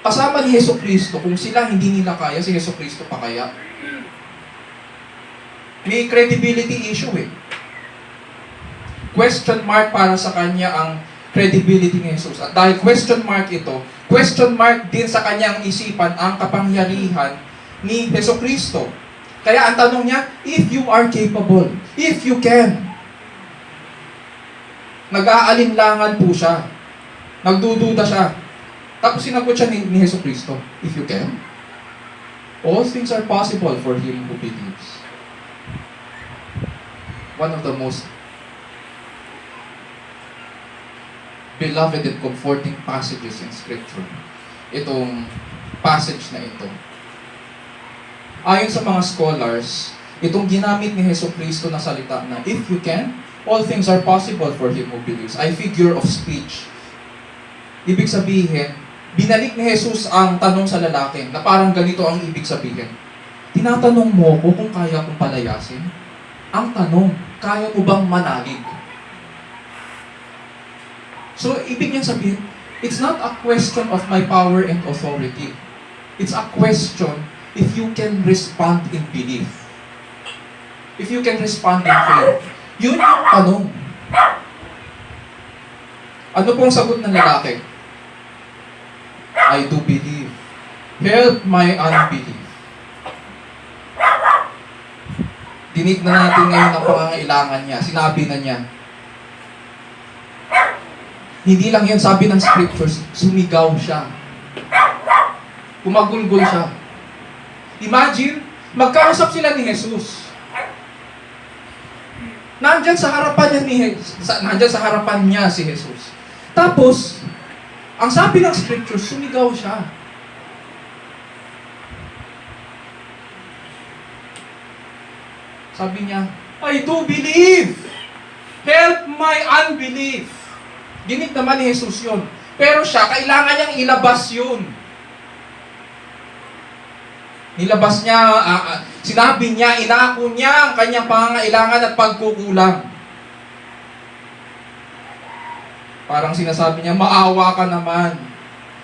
kasama ni Jesucristo, kung sila hindi nila kaya, si Jesucristo pa kaya? May credibility issue eh. Question mark para sa kanya ang credibility ni Jesus. At dahil question mark ito, question mark din sa kanyang isipan ang kapangyarihan ni Jesucristo. Kaya ang tanong niya, if you are capable, if you can. Nag-aalinlangan po siya. Nagdududa siya. Tapos sinagot siya ni Jesucristo, if you can. All things are possible for him who believes. One of the most beloved and comforting passages in Scripture. Itong passage na ito. Ayon sa mga scholars, itong ginamit ni Jesucristo na salita na, if you can, all things are possible for him who believes. Ay figure of speech. Ibig sabihin, binalik ni Jesus ang tanong sa lalaki na parang ganito ang ibig sabihin. Tinatanong mo ko kung kaya kong palayasin? Ang tanong, kaya mo bang manalig? So, ibig niyang sabihin, it's not a question of my power and authority. It's a question if you can respond in belief. If you can respond in faith. Yun yung tanong. Ano pong sagot ng lalaki? I do believe. Help my unbelief. Dinig na natin ngayon ang pangangailangan niya. Sinabi na niya. Hindi lang yan, sabi ng scriptures, sumigaw siya. Kumagulgol siya. Imagine, magkausap sila ni Jesus. Nandyan sa harapan niya si Jesus. Tapos, ang sabi ng scriptures, sumigaw siya. Sabi niya, I do believe. Help my unbelief. Dinig naman ni Jesus yun. Pero siya, kailangan niyang ilabas yun. Nilabas niya, sinabi niya, inaako niya ang kanyang pangangailangan at pagkukulang. Parang sinasabi niya, maawa ka naman.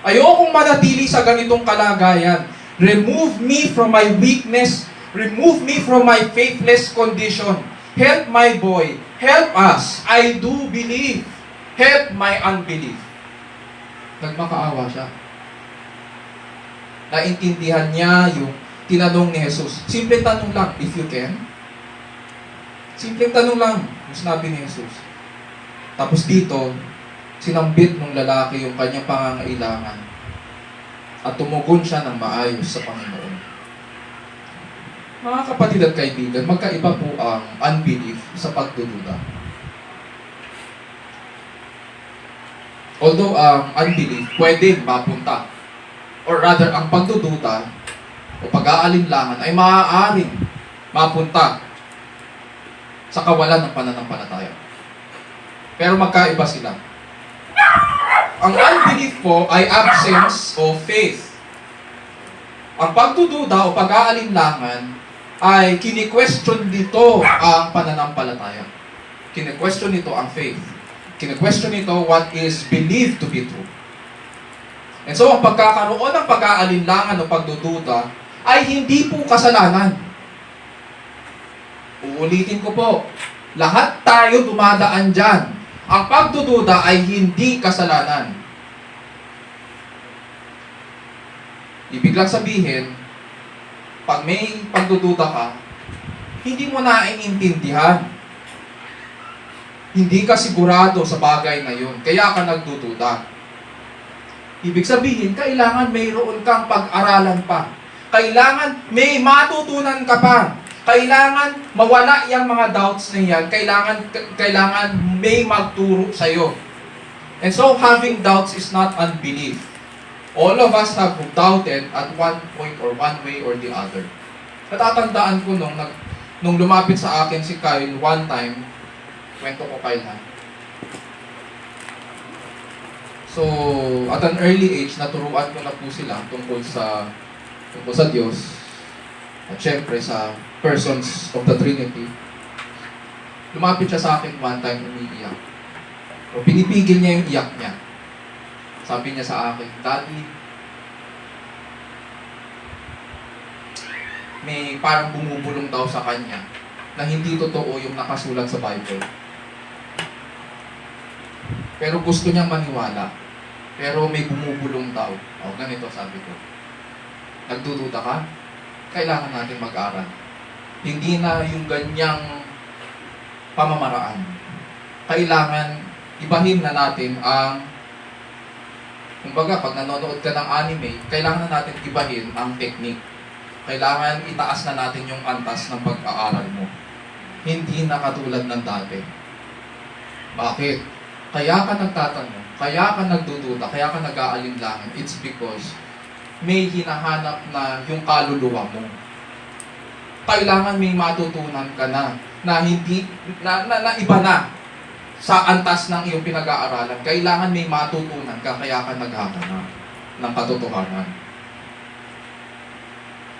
Ayokong manatili sa ganitong kalagayan. Remove me from my weakness. Remove me from my faithless condition. Help my boy. Help us. I do believe. Help my unbelief. Nagmakaawa siya. Naintindihan niya yung tinanong ni Jesus. Simpleng tanong lang, if you can. Simpleng tanong lang, yung sinabi ni Jesus. Tapos dito, sinambit ng lalaki yung kanyang pangangailangan. At tumugon siya ng maayos sa Panginoon. Mga kapatid at kaibigan, magkaiba po ang unbelief sa pagdududa. Although ang unbelief pwedeng mapunta, or rather ang pagdududa o pag-aalinlangan ay maaaring mapunta sa kawalan ng pananampalataya. Pero magkaiba sila. Ang unbelief po ay absence of faith. Ang pagdududa o pag-aalinlangan ay kini-question dito ang pananampalataya. Kini-question nito ang faith. Kini-question nito what is believed to be true. And so, ang pagkakaroon ng pag-aalinlangan o pagdududa ay hindi po kasalanan. Uulitin ko po, lahat tayo dumadaan dyan. Ang pagdududa ay hindi kasalanan. Ibig lang sabihin, pag may pagdududa ka, hindi mo naiintindihan. Hindi ka sigurado sa bagay na yun, kaya ka nagdududa. Ibig sabihin, kailangan mayroon kang pag-aralan pa. Kailangan may matutunan ka pa. Kailangan mawala yung mga doubts na yan. Kailangan may magturo sa'yo. And so, having doubts is not unbelief. All of us have doubted at one point or one way or the other. Natatandaan ko nung lumapit sa akin si Kyle one time, kwento ko Kyle ha. So, at an early age, naturuan ko na po sila tungkol sa Diyos. At syempre sa persons of the Trinity. Lumapit siya sa akin one time, umiiyak. O pinipigil niya yung iyak niya. Sabi niya sa akin, Daddy, may parang bumubulong daw sa kanya na hindi totoo yung nakasulat sa Bible. Pero gusto niyang maniwala. Pero may bumubulong daw. O, ganito sabi ko. Nagdududa ka? Kailangan natin mag-aral. Hindi na yung ganyang pamamaraan. Kailangan ibahin na natin ang, kumbaga, pag nanonood ka ng anime, kailangan na natin ibahin ang technique. Kailangan itaas na natin yung antas ng pag-aaral mo. Hindi na katulad ng dati. Bakit? Kaya ka nagtatanong, kaya ka nagdududa, kaya ka nag-aalinlangan. It's because may hinahanap na yung kaluluwa mo. Kailangan may matutunan ka na hindi, na iba na sa antas ng iyong pinag-aaralan. Kailangan may matutunan ka, kaya ka naghahanap ng katotohanan.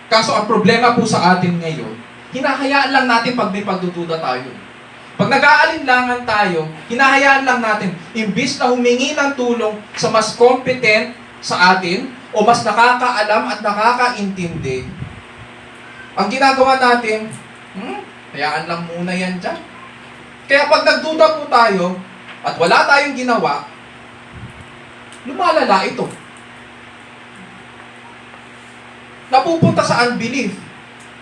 Kaso ang problema po sa atin ngayon, hinahayaan lang natin pag may pagdududa tayo. Pag nag-aalinlangan tayo, hinahayaan lang natin, imbis na humingi ng tulong sa mas competent sa atin, o mas nakakaalam at nakakaintindi, ang ginagawa natin, hayaan lang muna yan dyan. Kaya pag nagduda po tayo, at wala tayong ginawa, lumalala ito. Napupunta sa unbelief,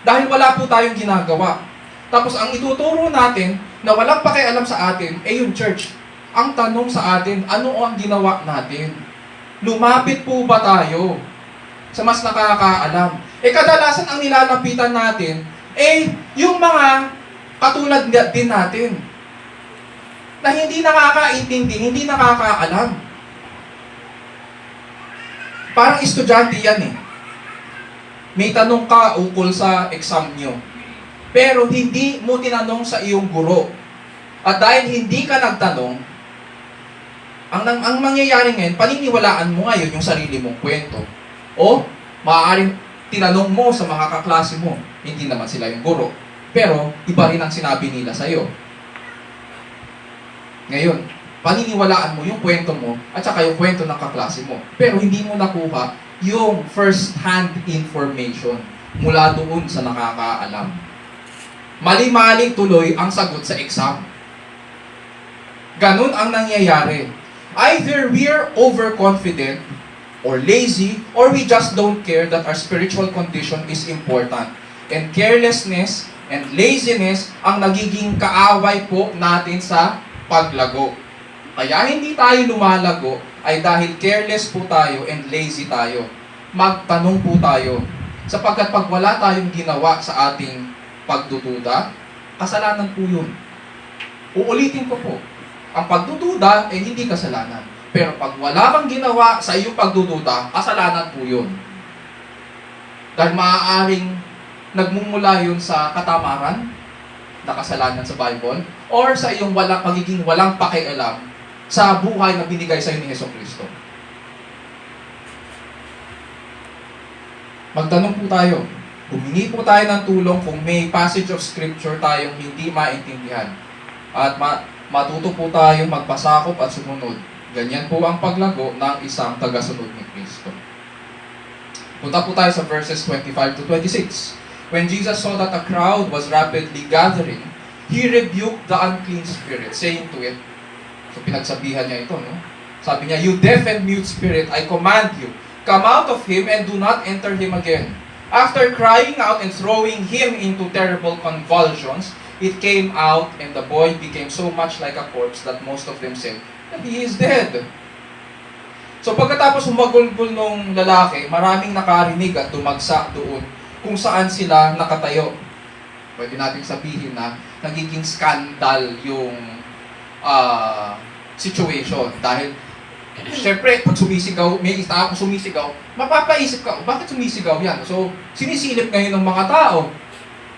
dahil wala po tayong ginagawa. Tapos ang ituturo natin, na walang pakialam sa atin, yung church. Ang tanong sa atin, ano ang ginawa natin? Lumapit po ba tayo sa mas nakakaalam? Kadalasan ang nilalapitan natin, yung mga katulad din natin, na hindi nakakaintindi, hindi nakakaalam. Parang estudyante yan May tanong ka ukol sa exam nyo, pero hindi mo tinanong sa iyong guro. At dahil hindi ka nagtanong, ang mangyayari ngayon, paniniwalaan mo ngayon yung sarili mong kwento. O, maaaring tinanong mo sa mga kaklase mo, hindi naman sila yung guro, pero iba rin ang sinabi nila sa'yo. Ngayon, paniniwalaan mo yung kwento mo at saka yung kwento ng kaklase mo. Pero hindi mo nakuha yung first-hand information mula doon sa nakakaalam. Mali-mali tuloy ang sagot sa exam. Ganun ang nangyayari. Either we're overconfident or lazy, or we just don't care that our spiritual condition is important. And carelessness and laziness ang nagiging kaaway po natin sa paglago. Kaya hindi tayo lumalago ay dahil careless po tayo and lazy tayo. Magtanong po tayo. Sapagkat pag wala tayong ginawa sa ating pagdududa, kasalanan po yun. Uulitin ko po. Ang pagdududa ay hindi kasalanan. Pero pag wala kang ginawa sa iyong pagdududa, kasalanan po yun. Dahil maaaring nagmumula yun sa katamaran na kasalanan sa Bible or sa iyong pagiging walang pakialam sa buhay na binigay sa iyo ni Jesucristo. Magtanong po tayo. Humingi po tayo ng tulong kung may passage of scripture tayong hindi maintindihan. At matuto po tayong magpasakop at sumunod. Ganyan po ang paglago ng isang tagasunod ni Kristo. Punta po tayo sa verses 25 to 26. When Jesus saw that a crowd was rapidly gathering, He rebuked the unclean spirit, saying to it, so pinagsabihan niya ito, no? Sabi niya, "You deaf and mute spirit, I command you, come out of him and do not enter him again." After crying out and throwing him into terrible convulsions, it came out and the boy became so much like a corpse that most of them said that he is dead. So pagkatapos humagulgol nung lalaki, maraming nakarinig at dumagsa doon kung saan sila nakatayo. Pwede natin sabihin na nagiging skandal yung situation. Dahil, syempre, pag sumisigaw, may isa akong sumisigaw, mapapaisip ka, bakit sumisigaw yan? So, sinisilip ngayon ng mga tao.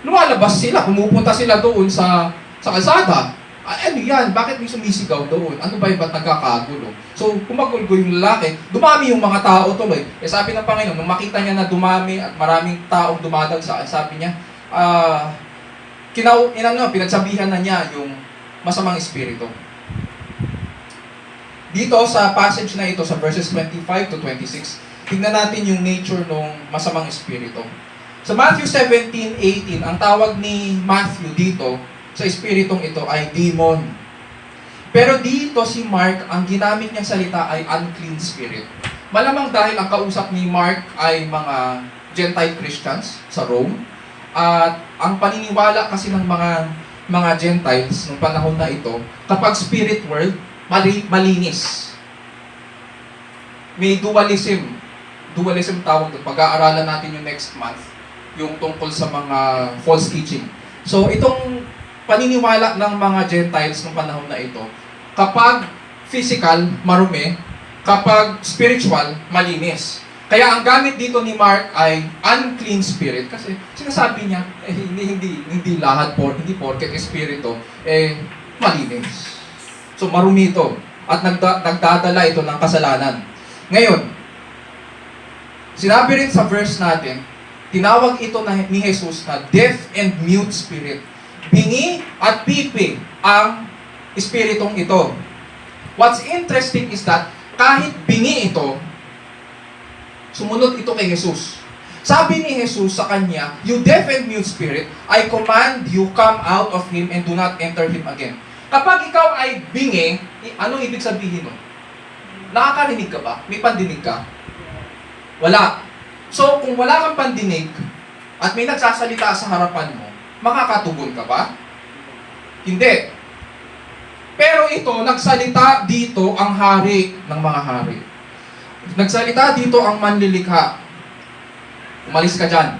Lumalabas sila, pumupunta sila doon sa kalsada. Ano yan? Bakit may sumisigaw doon? Ano ba yung ba't nagkakagulo? So, kumagulgo yung lalaki, dumami yung mga tao tuloy. Sabi ng Panginoon, nung makita niya na dumami at maraming taong dumadagsa, sabi niya, pinagsabihan na niya yung masamang espiritu. Dito sa passage na ito, sa verses 25 to 26, tingnan natin yung nature ng masamang espiritu. Sa Matthew 17:18, ang tawag ni Matthew dito, sa espiritong ito ay demon. Pero dito si Mark, ang ginamit niyang salita ay unclean spirit. Malamang dahil ang kausap ni Mark ay mga Gentile Christians sa Rome. At ang paniniwala kasi ng mga Gentiles nung panahon na ito, kapag spirit world, malinis. May dualism. Dualism tawag doon. Pag-aaralan natin yung next month, yung tungkol sa mga false teaching. So itong paniniwala ng mga Gentiles nung panahon na ito, kapag physical, marumi, kapag spiritual, malinis. Kaya ang gamit dito ni Mark ay unclean spirit kasi sinasabi niya hindi lahat hindi porket espiritu malinis. So marumi ito at nagdadala ito ng kasalanan. Ngayon, sinabi rin sa verse natin, tinawag ito ni Jesus na deaf and mute spirit. Bingi at pipi ang espiritong ito. What's interesting is that kahit bingi ito, sumunod ito kay Jesus. Sabi ni Jesus sa kanya, "You deaf and mute spirit, I command you come out of him and do not enter him again." Kapag ikaw ay bingi, anong ibig sabihin mo? Nakakarinig ka ba? May pandinig ka? Wala. So, kung wala kang pandinig at may nagsasalita sa harapan mo, makakatugon ka ba? Hindi. Pero ito, nagsalita dito ang hari ng mga hari. Nagsalita dito ang manlilikha. Umalis ka dyan.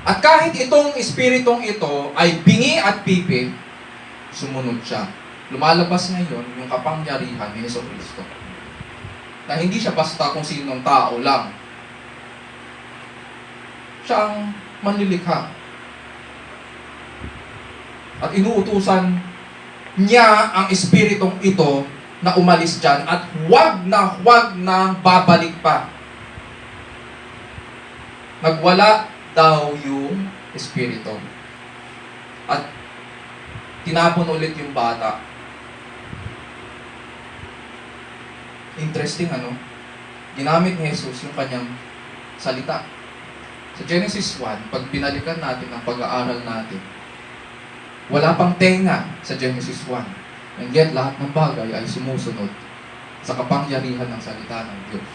At kahit itong espiritong ito ay bingi at pipi, sumunod siya. Lumalabas ngayon yung kapangyarihan ni Jesucristo. Na hindi siya basta kung sinong tao lang. Siya ang manlilikha. At inuutusan niya ang espiritong ito na umalis dyan at huwag na babalik pa. Nagwala daw yung espiritu. At tinapon ulit yung bata. Interesting, ano? Ginamit ni Jesus yung kanyang salita. Sa Genesis 1, pag binalikan natin ang pag-aaral natin, wala pang tenga sa Genesis 1. And yet, lahat ng bagay ay sumusunod sa kapangyarihan ng salita ng Diyos.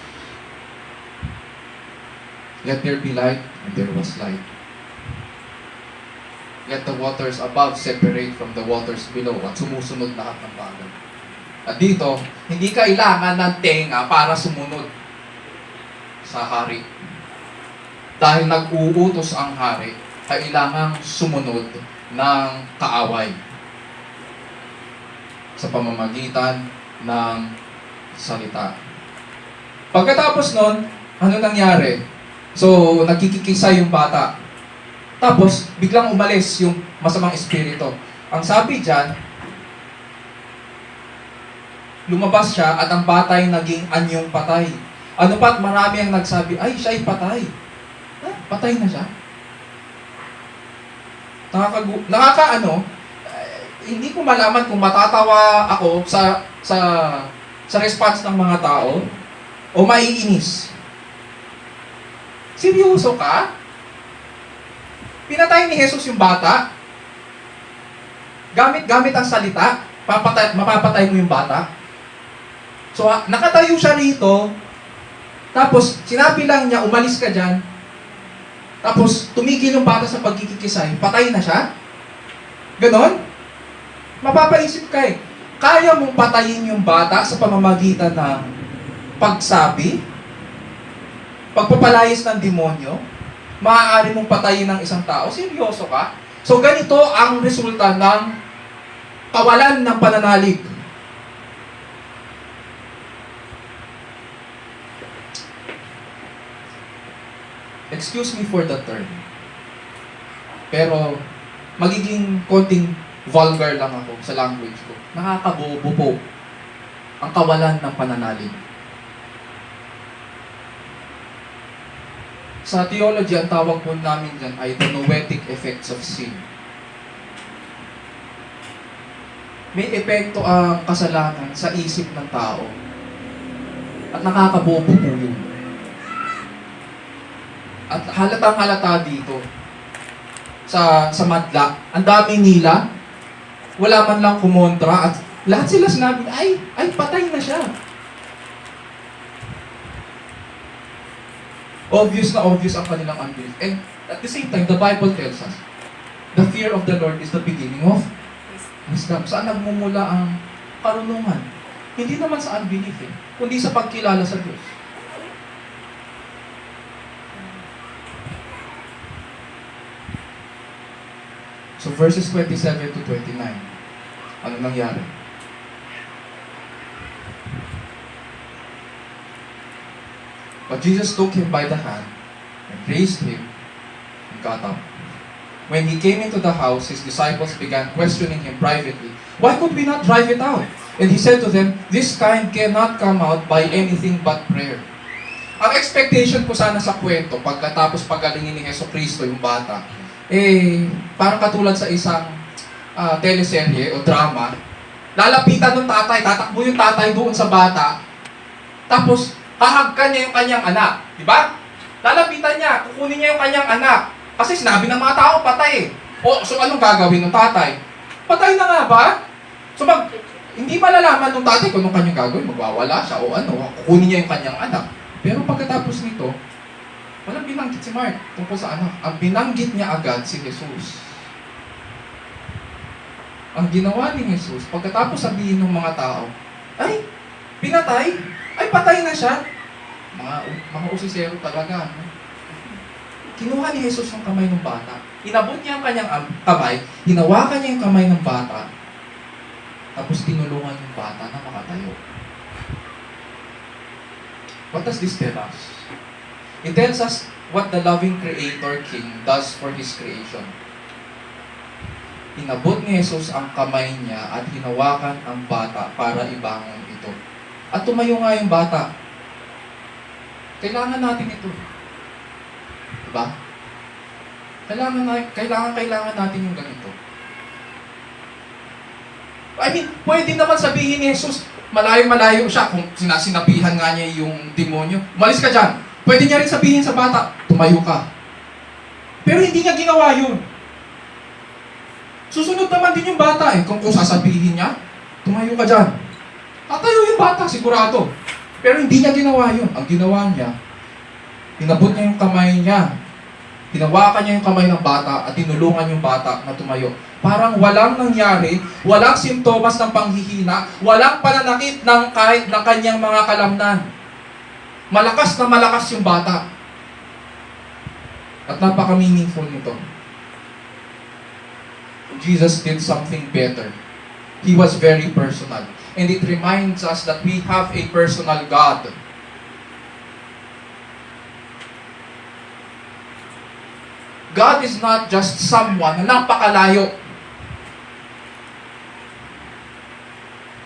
Let there be light, and there was light. Let the waters above separate from the waters below, at sumusunod lahat ng bagay. At dito, hindi kailangan ng tenga para sumunod sa hari. Dahil nag-uutos ang hari, kailangang sumunod ng kaaway sa pamamagitan ng salita. Pagkatapos nun, ano nangyari? So, nagkikikisa yung bata. Tapos, biglang umalis yung masamang espiritu. Ang sabi dyan, lumabas siya at ang bata ay naging anyong patay. Ano pa't marami ang nagsabi, ay, siya ay patay. Patay na siya. Hindi ko malaman kung matatawa ako sa response ng mga tao o maiinis. Seryoso ka? Pinatay ni Jesus yung bata? Gamit ang salita? Mapapatay mo yung bata? So, nakatayo siya rito, tapos sinabi lang niya, umalis ka dyan, tapos tumigil yung bata sa pagkikikisay, patay na siya? Ganon? Mapapaisip ka eh. Kaya mong patayin yung bata sa pamamagitan ng pagsabi, pagpapalayas ng demonyo, maaari mong patayin ng isang tao. Seryoso ka? So ganito ang resulta ng kawalan ng pananalig. Excuse me for the term. Pero magiging konting vulgar lang ako sa language ko. Nakakabobo po ang kawalan ng pananalig. Sa theology, ang tawag po namin dyan ay the noetic effects of sin. May epekto ang kasalanan sa isip ng tao. At nakakabobo po yun. At halatang halata dito sa madla. Ang dami nila, wala man lang kumontra at lahat sila sinabi, ay patay na siya. Obvious na obvious ang kanilang unbelief. And at the same time, the Bible tells us, the fear of the Lord is the beginning of wisdom. Saan nagmumula ang karunungan? Hindi naman sa unbelief kundi sa pagkilala sa Diyos. So verses 27 to 29, ano nangyari? But Jesus took him by the hand and raised him and got up. When he came into the house, his disciples began questioning him privately. Why could we not drive it out? And he said to them, this kind cannot come out by anything but prayer. Ang expectation ko sana sa kwento, pagkatapos pagalingin ni Jesucristo yung bata, parang katulad sa isang teleserye o drama, lalapitan ng tatay, tatakbo yung tatay doon sa bata, tapos hahagkan niya yung kanyang anak. Di ba? Lalapitan niya, kukunin niya yung kanyang anak. Kasi sinabi ng mga tao, patay. So anong gagawin ng tatay? Patay na nga ba? So hindi malalaman ng tatay kung anong kanyang gagawin. Magwawala siya o kukunin niya yung kanyang anak. Pero pagkatapos nito, walang binanggit si Mark tungkol sa anak. Ang binanggit niya agad si Jesus. Ang ginawa ni Jesus, pagkatapos sabihin ng mga tao, ay, pinatay? Ay, patay na siya. Mga usisero talaga. No? Kinuha ni Jesus yung kamay ng bata. Inabot niya ang kanyang kamay, hinawakan niya yung kamay ng bata, tapos tinulungan yung bata na makatayo. What does this tell us? It tells us what the loving Creator King does for His creation. Inabot ni Jesus ang kamay niya at hinawakan ang bata para ibangon ito. At tumayo nga yung bata. Kailangan natin ito. Diba? Kailangan natin yung ganito. I mean, pwede naman sabihin ni Jesus, malayo-malayo siya kung sinabihan nga niya yung demonyo. Umalis ka dyan. Pwede niya rin sabihin sa bata, tumayo ka. Pero hindi niya ginawa yun. Susunod naman din yung bata kung sasabihin niya, tumayo ka dyan. Tatayo yung bata, sigurado. Pero hindi niya ginawa yun. Ang ginawa niya, inabot niya yung kamay niya. Hinawakan niya yung kamay ng bata at tinulungan yung bata na tumayo. Parang walang nangyari, walang simptomas ng panghihina, walang pananakit ng kahit ng kanyang mga kalamnan. Malakas na malakas yung bata. At napaka-meaningful nito. Jesus did something better. He was very personal. and it reminds us that we have a personal God. God is not just someone na napakalayo.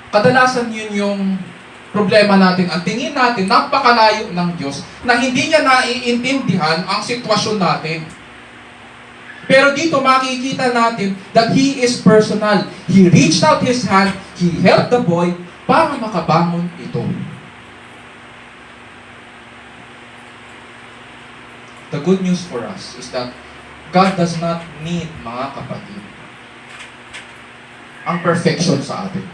Kadalasan yun yung problema natin. Ang tingin natin, napakalayo ng Diyos na hindi niya naiintindihan ang sitwasyon natin. Pero dito makikita natin that He is personal. He reached out His hand, He helped the boy para makabangon ito. The good news for us is that God does not need, mga kapatid, ang perfection sa atin.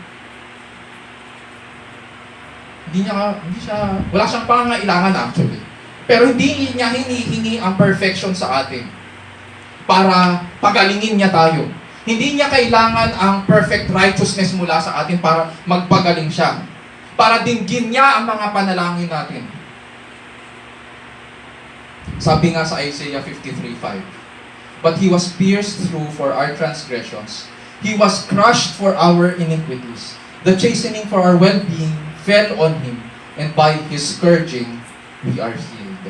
Wala siyang pangangailangan actually. Pero hindi niya hinihingi ang perfection sa atin para pagalingin niya tayo. Hindi niya kailangan ang perfect righteousness mula sa atin para magpagaling siya. Para dinggin niya ang mga panalangin natin. Sabi nga sa Isaiah 53:5, "But He was pierced through for our transgressions. He was crushed for our iniquities. The chastening for our well-being fell on Him, and by His scourging, we are healed."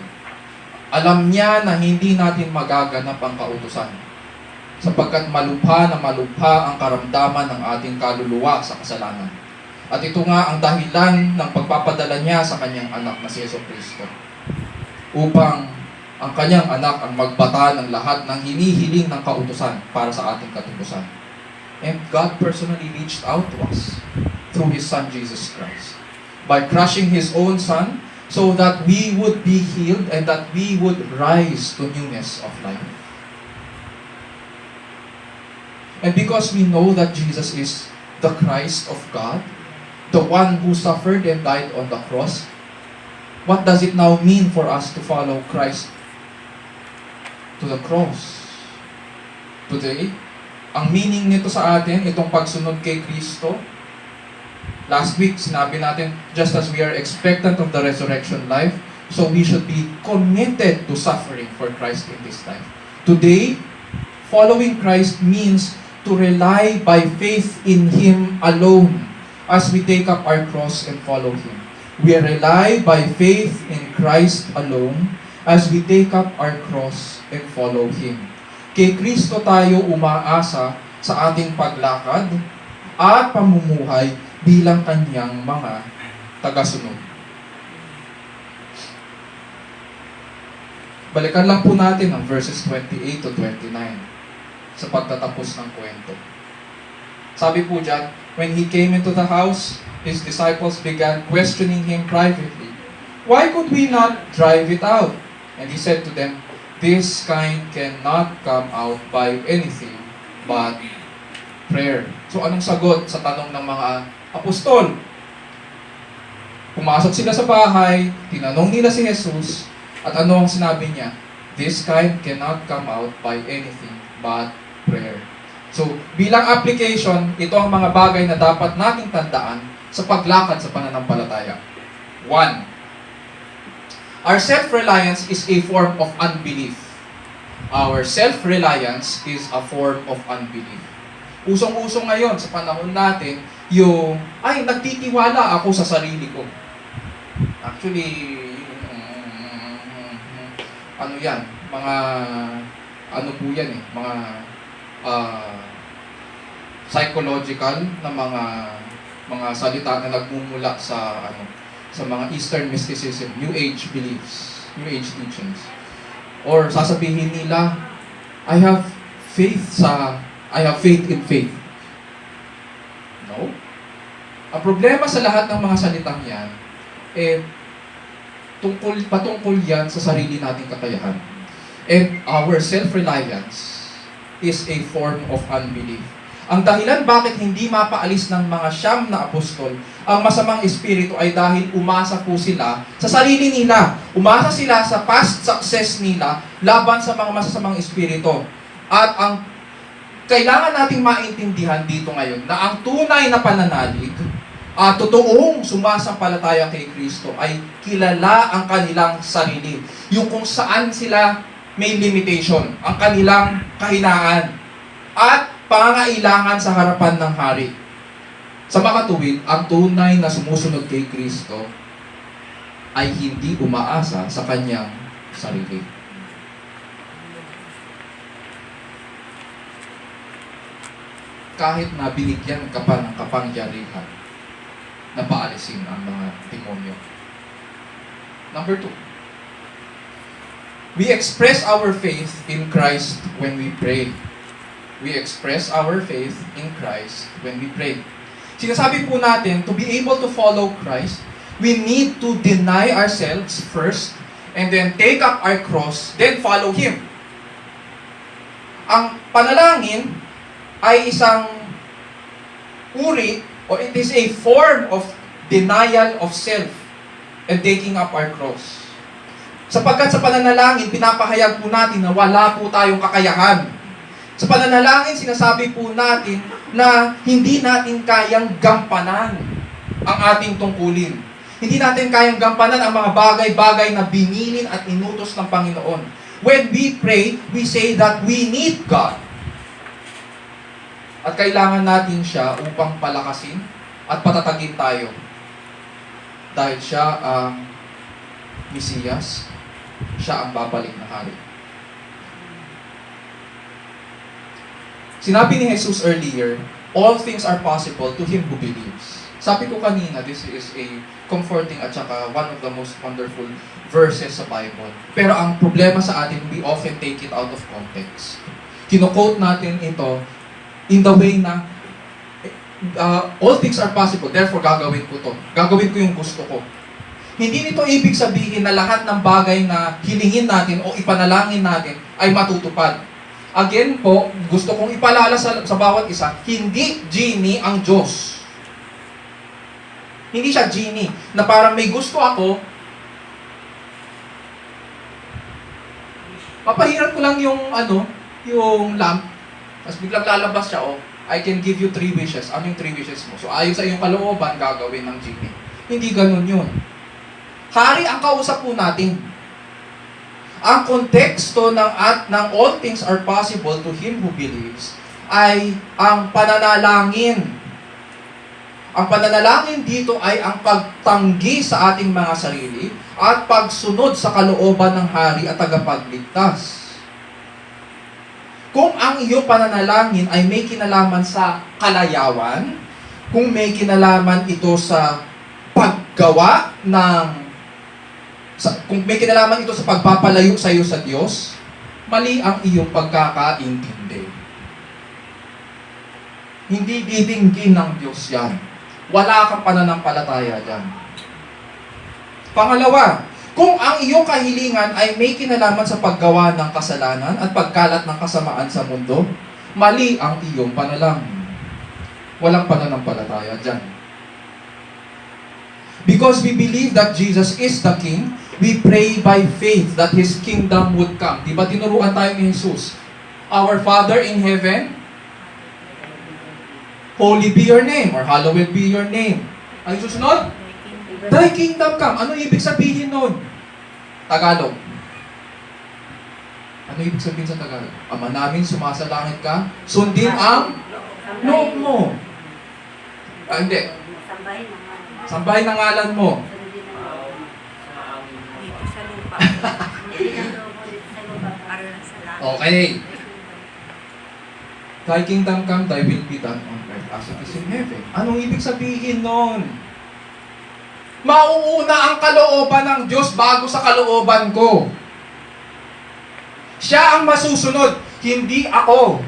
Alam niya na hindi natin magaganap ang kautusan, sapagkat malubha na malubha ang karamdaman ng ating kaluluwa sa kasalanan. At ito nga ang dahilan ng pagpapadala niya sa kanyang anak na si Jesucristo, upang ang kanyang anak ang magbata ng lahat ng hinihiling ng kautusan para sa ating katubusan. And God personally reached out to us through His Son Jesus Christ by crushing His own Son so that we would be healed and that we would rise to newness of life. And because we know that Jesus is the Christ of God, the one who suffered and died on the cross, what does it now mean for us to follow Christ to the cross? Today, ang meaning nito sa atin, itong pagsunod kay Kristo, last week, sinabi natin, just as we are expectant of the resurrection life, so we should be committed to suffering for Christ in this life. Today, following Christ means to rely by faith in Him alone as we take up our cross and follow Him. We rely by faith in Christ alone as we take up our cross and follow Him. Kay Kristo tayo umaasa sa ating paglakad at pamumuhay bilang Kanyang mga tagasunod. Balikan lang po natin ang verses 28 to 29 sa pagtatapos ng kwento. Sabi po dyan, when He came into the house, His disciples began questioning Him privately. "Why could we not drive it out?" And He said to them, "This kind cannot come out by anything but prayer." So anong sagot sa tanong ng mga apostol? Pumasok sila sa bahay, tinanong nila si Jesus, at ano ang sinabi niya? "This kind cannot come out by anything but prayer." So, bilang application, ito ang mga bagay na dapat nating tandaan sa paglakad sa pananampalataya. 1. Our self-reliance is a form of unbelief. Our self-reliance is a form of unbelief. Usong-usong ngayon sa panahon natin, yung, nagtitiwala ako sa sarili ko. Actually, mga psychological na mga salita na nagmumula sa mga Eastern mysticism, New Age beliefs, New Age teachings. Or sasabihin nila, I have faith in faith. No? Ang problema sa lahat ng mga salitang yan, patungkol yan sa sarili nating kakayahan. And our self-reliance is a form of unbelief. Ang dahilan bakit hindi mapaalis ng mga siyam na apostol ang masamang espiritu ay dahil umasa po sila sa sarili nila. Umasa sila sa past success nila laban sa mga masasamang espiritu. At ang kailangan nating maintindihan dito ngayon na ang tunay na pananalig at totoong sumasampalataya kay Kristo ay kilala ang kanilang sarili. Yung kung saan sila may limitation, ang kanilang kahinaan at pangangailangan sa harapan ng hari. Sa makatuwid, ang tunay na sumusunod kay Kristo ay hindi umaasa sa kanyang sarili. Kahit na binigyan ka pa ng kapangyarihan na paalisin ang mga demonyo. Number 2, we express our faith in Christ when we pray. We express our faith in Christ when we pray. Sinasabi po natin, to be able to follow Christ, we need to deny ourselves first, and then take up our cross, then follow Him. Ang panalangin ay isang uri, or it is a form of denial of self and taking up our cross. Sapagkat sa pananalangin, pinapahayag po natin na wala po tayong kakayahan. Sa pananalangin, sinasabi po natin na hindi natin kayang gampanan ang ating tungkulin. Hindi natin kayang gampanan ang mga bagay-bagay na binilin at inutos ng Panginoon. When we pray, we say that we need God. At kailangan natin siya upang palakasin at patatagin tayo. Dahil siya ang Mesiyas, siya ang babalik na hari. Sinabi ni Jesus earlier, all things are possible to him who believes. Sabi ko kanina, this is a comforting at saka one of the most wonderful verses sa Bible. Pero ang problema sa atin, we often take it out of context. Kino-quote natin ito in the way na all things are possible, therefore gagawin ko to. Gagawin ko yung gusto ko. Hindi nito ibig sabihin na lahat ng bagay na hilingin natin o ipanalangin natin ay matutupad. Again po, gusto kong ipaalala sa bawat isa, hindi genie ang Diyos. Hindi siya genie, na parang may gusto ako, papahiran ko lang yung yung lamp, tapos biglang lalabas siya, I can give you 3 wishes. Ano yung 3 wishes mo? So ayon sa iyong kalooban, gagawin ng genie. Hindi ganun yun. Hari ang kausap po natin. Ang konteksto ng all things are possible to him who believes ay ang pananalangin. Ang pananalangin dito ay ang pagtanggi sa ating mga sarili at pagsunod sa kalooban ng hari at tagapagligtas. Kung ang iyong pananalangin ay may kinalaman sa kalayawan, kung may kinalaman ito sa paggawa kung may kinalaman ito sa pagpapalayo sa iyo sa Diyos, mali ang iyong pagkakaintindi. Hindi didinggin ng Diyos yan. Wala kang pananampalataya dyan. Pangalawa, kung ang iyong kahilingan ay may kinalaman sa paggawa ng kasalanan at pagkalat ng kasamaan sa mundo, mali ang iyong panalangin. Walang pananampalataya dyan. Because we believe that Jesus is the King, we pray by faith that His kingdom would come. Diba tinuruan tayo ni Jesus? Our Father in heaven, holy be your name, or hallowed be your name. Ang susunod? Thy kingdom come. Ano ibig sabihin nun? Tagalog. Ano ibig sabihin sa Tagalog? Ama namin, sumasalangit ka, sundin ang loob mo. Hindi. Sambahin ang ngalan mo. Okay. Thy kingdom come, thy will be done on earth as it is in heaven. Anong ibig sabihin nun? Mauuna ang kalooban ng Diyos bago sa kalooban ko. Siya ang masusunod, hindi ako.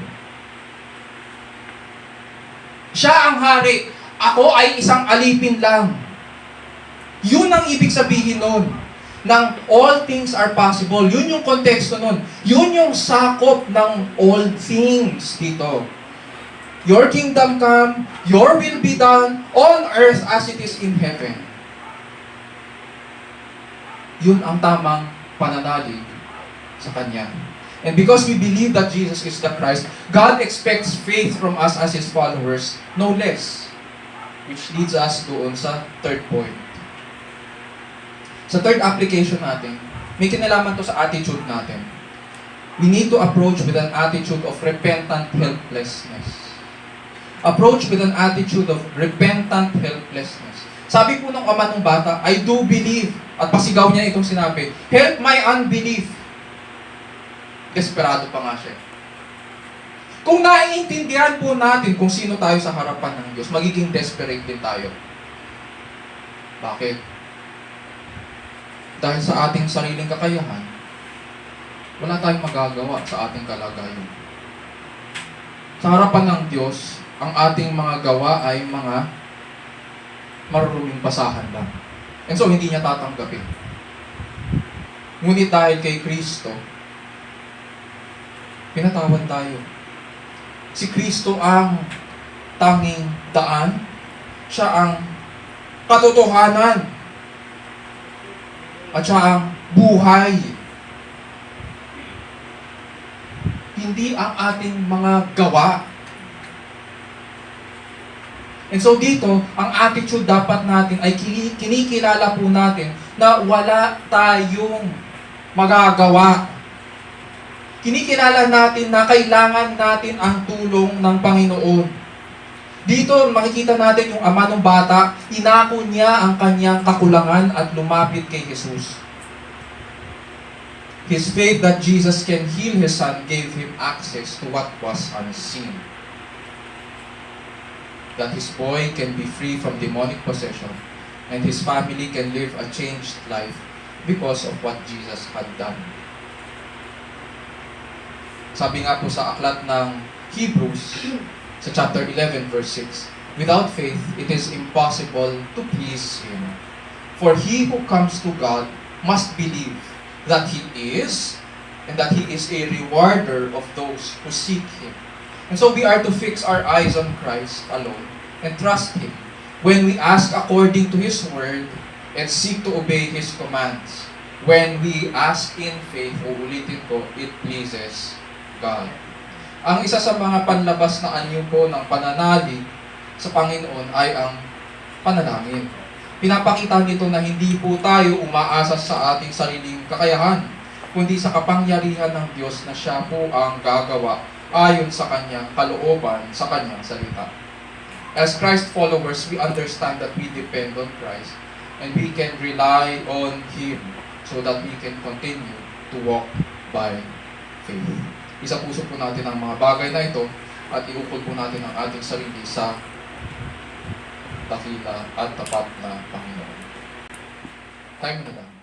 Siya ang hari. Ako ay isang alipin lang. Yun ang ibig sabihin nun. Nang all things are possible. Yun yung konteksto nun. Yun yung sakop ng all things dito. Your kingdom come, your will be done on earth as it is in heaven. Yun ang tamang pananalig sa Kanya. And because we believe that Jesus is the Christ, God expects faith from us as His followers, no less. Which leads us doon sa third point. Sa third application natin, may kinalaman to sa attitude natin. We need to approach with an attitude of repentant helplessness. approach with an attitude of repentant helplessness. Sabi po ng ama ng bata, I do believe. At pasigaw niya itong sinabi, help my unbelief. Desperado pa nga siya. Kung naiintindihan po natin kung sino tayo sa harapan ng Diyos, magiging desperate din tayo. Bakit? Dahil sa ating sariling kakayahan, wala tayong magagawa sa ating kalagayan. Sa harapan ng Diyos, ang ating mga gawa ay mga maruruming basahan lang. And so, hindi niya tatanggapin. Ngunit dahil kay Kristo, pinatawad tayo. Si Kristo ang tanging daan. Siya ang katotohanan. At siya ang buhay. Hindi ang ating mga gawa. And so dito, ang attitude dapat natin ay kinikilala po natin na wala tayong magagawa. Kinikilala natin na kailangan natin ang tulong ng Panginoon. Dito, makikita natin yung ama ng bata, inako niya ang kanyang kakulangan at lumapit kay Jesus. His faith that Jesus can heal his son gave him access to what was unseen. That his boy can be free from demonic possession and his family can live a changed life because of what Jesus had done. Sabi nga po sa aklat ng Hebrews, sa chapter 11, verse 6, without faith, it is impossible to please Him. For he who comes to God must believe that He is, and that He is a rewarder of those who seek Him. And so we are to fix our eyes on Christ alone and trust Him when we ask according to His word and seek to obey His commands. When we ask in faith, uulitin ko, it pleases God. Ang isa sa mga panlabas na anyo po ng pananalig sa Panginoon ay ang panalangin. Pinapakita nito na hindi po tayo umaasa sa ating sariling kakayahan, kundi sa kapangyarihan ng Diyos na Siya po ang gagawa ayon sa Kanyang kalooban, sa Kanyang salita. As Christ followers, we understand that we depend on Christ and we can rely on Him so that we can continue to walk by faith. Isa-puso po natin ang mga bagay na ito at iukol po natin ang ating sarili sa dakila at tapat na Panginoon. Time na lang.